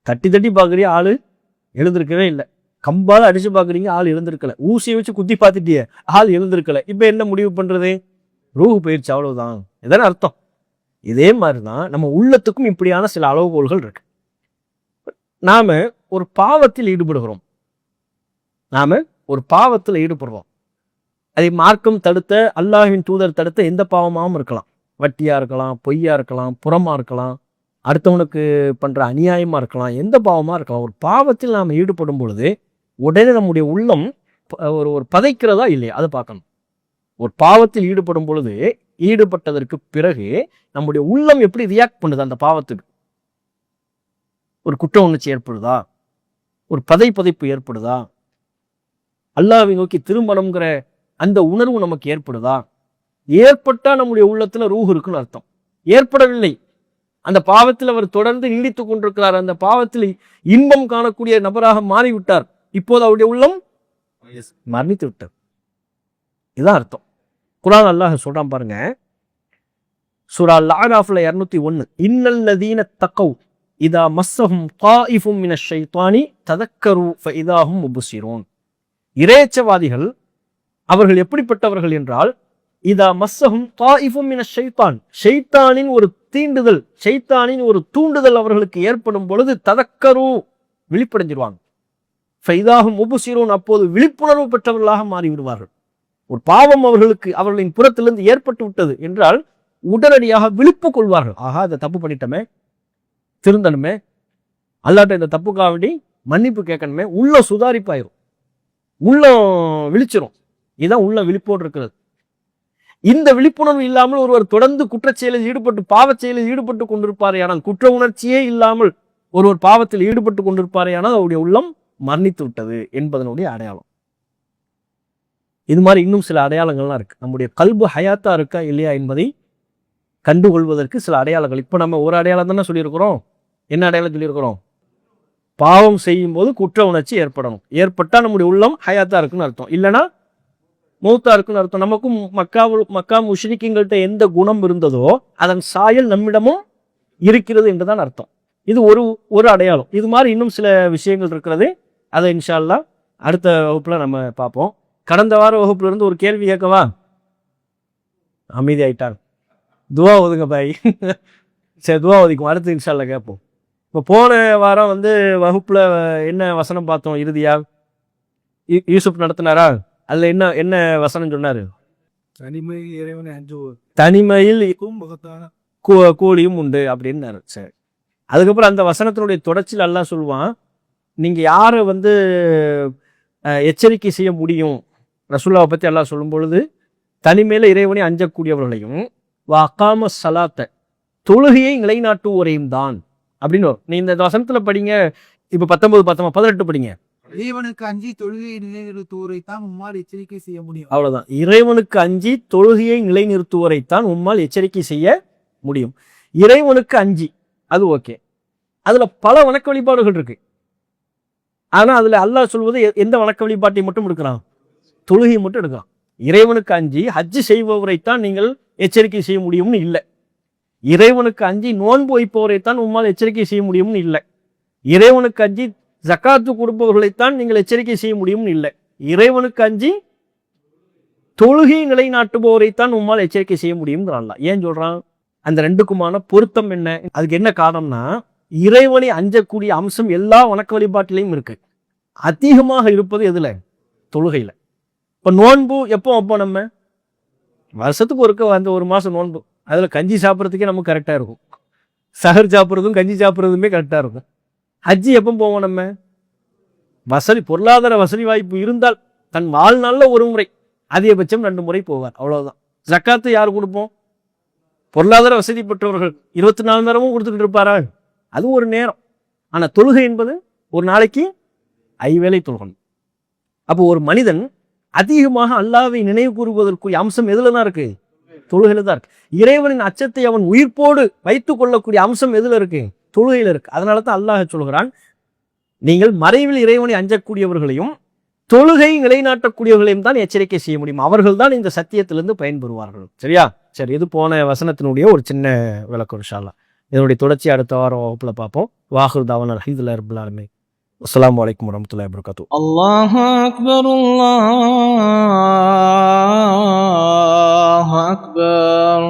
தட்டி தட்டி பார்க்குறிய ஆளு எழுந்திருக்கவே இல்லை. கம்பால அடிச்சு பார்க்குறீங்க, ஆள் எழுந்திருக்கல. ஊசியை வச்சு குத்தி பார்த்துட்டிய, ஆள் எழுந்திருக்கல. இப்போ என்ன முடிவு பண்றது? ரூஹ் போயிடுச்சு, அவ்வளவுதான். இதான அர்த்தம். இதே மாதிரிதான் நம்ம உள்ளத்துக்கும் இப்படியான சில அளவுகோல்கள் இருக்கு. நாம ஒரு பாவத்தில் ஈடுபடுகிறோம், அதை மார்க்கம் தடுத்த, அல்லாஹ்வின் தூதர் தடுத்த எந்த பாவமாகவும் இருக்கலாம். வட்டியா இருக்கலாம், பொய்யா இருக்கலாம், புறமா இருக்கலாம், அடுத்தவனுக்கு பண்ற அநியாயமா இருக்கலாம், எந்த பாவமா இருக்கலாம். ஒரு பாவத்தில் நாம் ஈடுபடும் பொழுது உடனே நம்முடைய உள்ளம் ஒரு பதைக்கிறதா இல்லையா அதை பார்க்கணும். ஒரு பாவத்தில் ஈடுபடும் பொழுது ஈடுபட்டதற்கு பிறகு நம்முடைய உள்ளம் எப்படி ரியாக்ட் பண்ணுது அந்த பாவத்துக்கு? ஒரு குற்ற உணர்ச்சி ஏற்படுதா, ஒரு பதைப்பு ஏற்படுதா, அல்லாஹ்வை நோக்கி திரும்பணுங்கிற அந்த உணர்வு நமக்கு ஏற்படுதா? ஏற்பட்டா நம்முடைய உள்ளத்துல ரூஹ் இருக்குன்னு அர்த்தம். ஏற்படவில்லை, அந்த பாவத்தில் அவர் தொடர்ந்து நீடித்துக் கொண்டிருக்கிறார், அந்த பாவத்தில் இன்பம் காணக்கூடிய நபராக மாறிவிட்டார், இப்போது அவருடைய உள்ளம் மரணித்து விட்டார். இதுதான் அர்த்தம். குர்ஆன் அல்லாஹ் சொல்றான் பாருங்க, சூரா அல்-அராஃப்ல 201, இன்னல்லதீன தக்கவ் இதா மஸ்ஸஹும் தாயிஃபும் மினஷ் ஷைத்தானி ததக்கரு ஃபஇதாஹும் முப்சிரூன். இறையச்சவாதிகள் அவர்கள் எப்படிப்பட்டவர்கள் என்றால், இதா மஸ்ஸஹும் தாயிஃபும் மினஷ் ஷைத்தான், ஷைத்தானின் ஒரு தீண்டுதல், ஷைத்தானின் ஒரு தூண்டுதல் அவர்களுக்கு ஏற்படும் பொழுது ததக்கரு விழிப்படைஞ்சிருவாங்க. ஃபைதாஹும் முப்சிரூன், அப்போது விழிப்புணர்வு பெற்றவர்களாக மாறிவிடுவார்கள். ஒரு பாவம் அவர்களின் புறத்திலிருந்து ஏற்பட்டு விட்டது என்றால் உடனடியாக விழிப்பு கொள்வார்கள். ஆகா, இந்த தப்பு பண்ணிட்டோமே, திருந்தணுமே, அல்லாட்ட இந்த தப்புக்காக வேண்டி மன்னிப்பு கேட்கணுமே, உள்ள சுதாரிப்பாயிரும், உள்ளம் விழிச்சிரும். இதுதான் உள்ள விழிப்போடு இருக்கிறது. இந்த விழிப்புணர்வு இல்லாமல் ஒருவர் தொடர்ந்து குற்றச்செயலில் ஈடுபட்டு பாவச் செயலில் ஈடுபட்டு கொண்டிருப்பாரே ஆனால், குற்ற உணர்ச்சியே இல்லாமல் ஒருவர் பாவத்தில் ஈடுபட்டு கொண்டிருப்பாரே ஆனால் அவருடைய உள்ளம் மரணித்து விட்டது என்பதனுடைய அடையாளம். இது மாதிரி இன்னும் சில அடையாளங்கள்லாம் இருக்கு. நம்முடைய கல்பு ஹயாத்தா இருக்கா இல்லையா என்பதை கண்டுகொள்வதற்கு சில அடையாளங்கள். இப்ப நம்ம ஒரு அடையாளம் தானே சொல்லியிருக்கிறோம். என்ன அடையாளம் சொல்லியிருக்கிறோம்? பாவம் செய்யும் போது குற்ற உணர்ச்சி ஏற்படணும். ஏற்பட்டா நம்முடைய உள்ளம் ஹயாத்தா இருக்குன்னு அர்த்தம், இல்லைன்னா மௌத்தா இருக்குன்னு அர்த்தம். நமக்கும் மக்கா முஷ்ரிக்கீங்கள்ட்ட எந்த குணம் இருந்ததோ அதன் சாயல் நம்மிடமும் இருக்கிறது என்றுதான் அர்த்தம். இது ஒரு அடையாளம். இது மாதிரி இன்னும் சில விஷயங்கள் இருக்கிறது. அதை இன்ஷா அல்லாஹ் அடுத்த வகுப்புல நம்ம பார்ப்போம். கடந்த வார வகுப்புல இருந்து ஒரு கேள்வி கேட்கவா? அமைதி ஆயிட்டார். துவா ஓதுங்க பாய். சரி, துவா ஓதிக்கும், அடுத்து இன்ஷா அல்லாஹ் கேட்போம். இப்போ போன வாரம் வகுப்புல என்ன வசனம் பார்த்தோம்? இறுதியா யூசுப் நடத்தினாரா? அதுல என்ன வசனம் சொன்னாரு? தனிமையில் கூலியும் உண்டு அப்படின்னாரு. சரி, அதுக்கப்புறம் அந்த வசனத்தினுடைய தொடர்ச்சியில் அல்லாஹ் சொல்லுவான், நீங்க யாரை எச்சரிக்கை செய்ய முடியும்? ரசூலுல்லாஹை பத்தி அல்லாஹ் சொல்லும் பொழுது, தனிமையில இறைவனை அஞ்சக்கூடியவர்களையும் வகாம ஸலாத்த, தொழுகையை நிலைநாட்டுவோரையும் தான் அப்படின்னு வரும். நீ இந்த வசனத்துல படிங்க. இப்ப 19, 18 படிங்க.
இறைவனுக்கு அஞ்சி தொழுகையை நிலைநிறுத்துவோரை தான் உம்மால் எச்சரிக்கை செய்ய முடியும்.
அவ்வளவுதான். இறைவனுக்கு அஞ்சி தொழுகையை நிலைநிறுத்துவோரை தான் உம்மால் எச்சரிக்கை செய்ய முடியும். இறைவனுக்கு அஞ்சி, அது ஓகே. அதுல பல வணக்க வழிபாடுகள் இருக்கு. ஆனா அதுல அல்லாஹ் சொல்வது எந்த வணக்க வழிபாட்டை மட்டும் எடுக்கிறான்? தொழுகையை மட்டும் எடுக்கிறான். இறைவனுக்கு அஞ்சி ஹஜ் செய்பவரைத்தான் நீங்கள் எச்சரிக்கை செய்ய முடியும்னு இல்லை. இறைவனுக்கு அஞ்சி நோன்பு வைப்பவரைத்தான் உம்மால் எச்சரிக்கை செய்ய முடியும்னு இல்லை. இறைவனுக்கு அஞ்சி ஜக்காத்து கொடுப்பவர்களைத்தான் நீங்கள் எச்சரிக்கை செய்ய முடியும்னு இல்லை. இறைவனுக்கு அஞ்சி தொழுகை நிலைநாட்டுபவரைத்தான் உம்மால் எச்சரிக்கை செய்ய முடியும்ங்கிறான். ஏன் சொல்றான்? அந்த ரெண்டுக்குமான பொருத்தம் என்ன? அதுக்கு என்ன காரணம்னா, இறைவனை அஞ்சக்கூடிய அம்சம் எல்லா வணக்க வழிபாட்டிலையும் இருக்கு. அதிகமாக இருப்பது எதுல? தொழுகையில. இப்ப நோன்பு எப்போ வைப்போம்? நம்ம வருஷத்துக்கு ஒருக்க அந்த ஒரு மாசம் நோன்பு, அதுல கஞ்சி சாப்பிட்றதுக்கே நமக்கு கரெக்டா இருக்கும். சஹர் சாப்பிட்றதும் கஞ்சி சாப்பிட்றதுமே கரெக்டா இருக்கும். ஹஜ்ஜி எப்போ போவோம்? நம்ம வசதி, பொருளாதார வசதி வாய்ப்பு இருந்தால் தன் வாழ்நாள்ல ஒரு முறை, அதிகபட்சம் 2 முறை போவார், அவ்வளவுதான். ஜக்காத்து யார் கொடுப்போம்? பொருளாதார வசதி பெற்றவர்கள் 24 மணி நேரமும் கொடுத்துட்டு இருப்பாரா? அது ஒரு நேரம். ஆனா தொழுகை என்பது ஒரு நாளைக்கு 5 வேளை தொழுகணும். அப்போ ஒரு மனிதன் அதிகமாக அல்லாஹ்வை நினைவு கூறுவதற்குரிய அம்சம் எதுல தான் இருக்கு? தொழுகையில தான் இருக்கு. இறைவனின் அச்சத்தை அவன் உயிர்ப்போடு வைத்துக் கொள்ளக்கூடிய அம்சம் எதுல இருக்கு? தொழுகையில இருக்கு. அதனால தான் அல்லாஹ் சொல்கிறான், நீங்கள் மறைவில் இறைவனை அஞ்சக்கூடியவர்களையும் தொழுகை நிலைநாட்டக்கூடியவர்களையும் தான் எச்சரிக்கை செய்ய முடியும். அவர்கள் தான் இந்த சத்தியத்திலிருந்து பயன்பெறுவார்கள். சரியா? சரி, இது போன வசனத்தினுடைய ஒரு சின்ன விளக்கம். இன்ஷா அல்லாஹ் இதனுடைய தொடர்ச்சி அடுத்த வாரம் வகுப்புல பார்ப்போம். வாஹிர் தாவானா அல்ஹம்துலில்லாஹி ரப்பில் ஆலமீன். அஸ்ஸலாமு அலைக்கும் வரஹ்மத்துல்லாஹி வபரகாத்துஹு.
அல்லாஹு அக்பர், அல்லாஹு அக்பர்.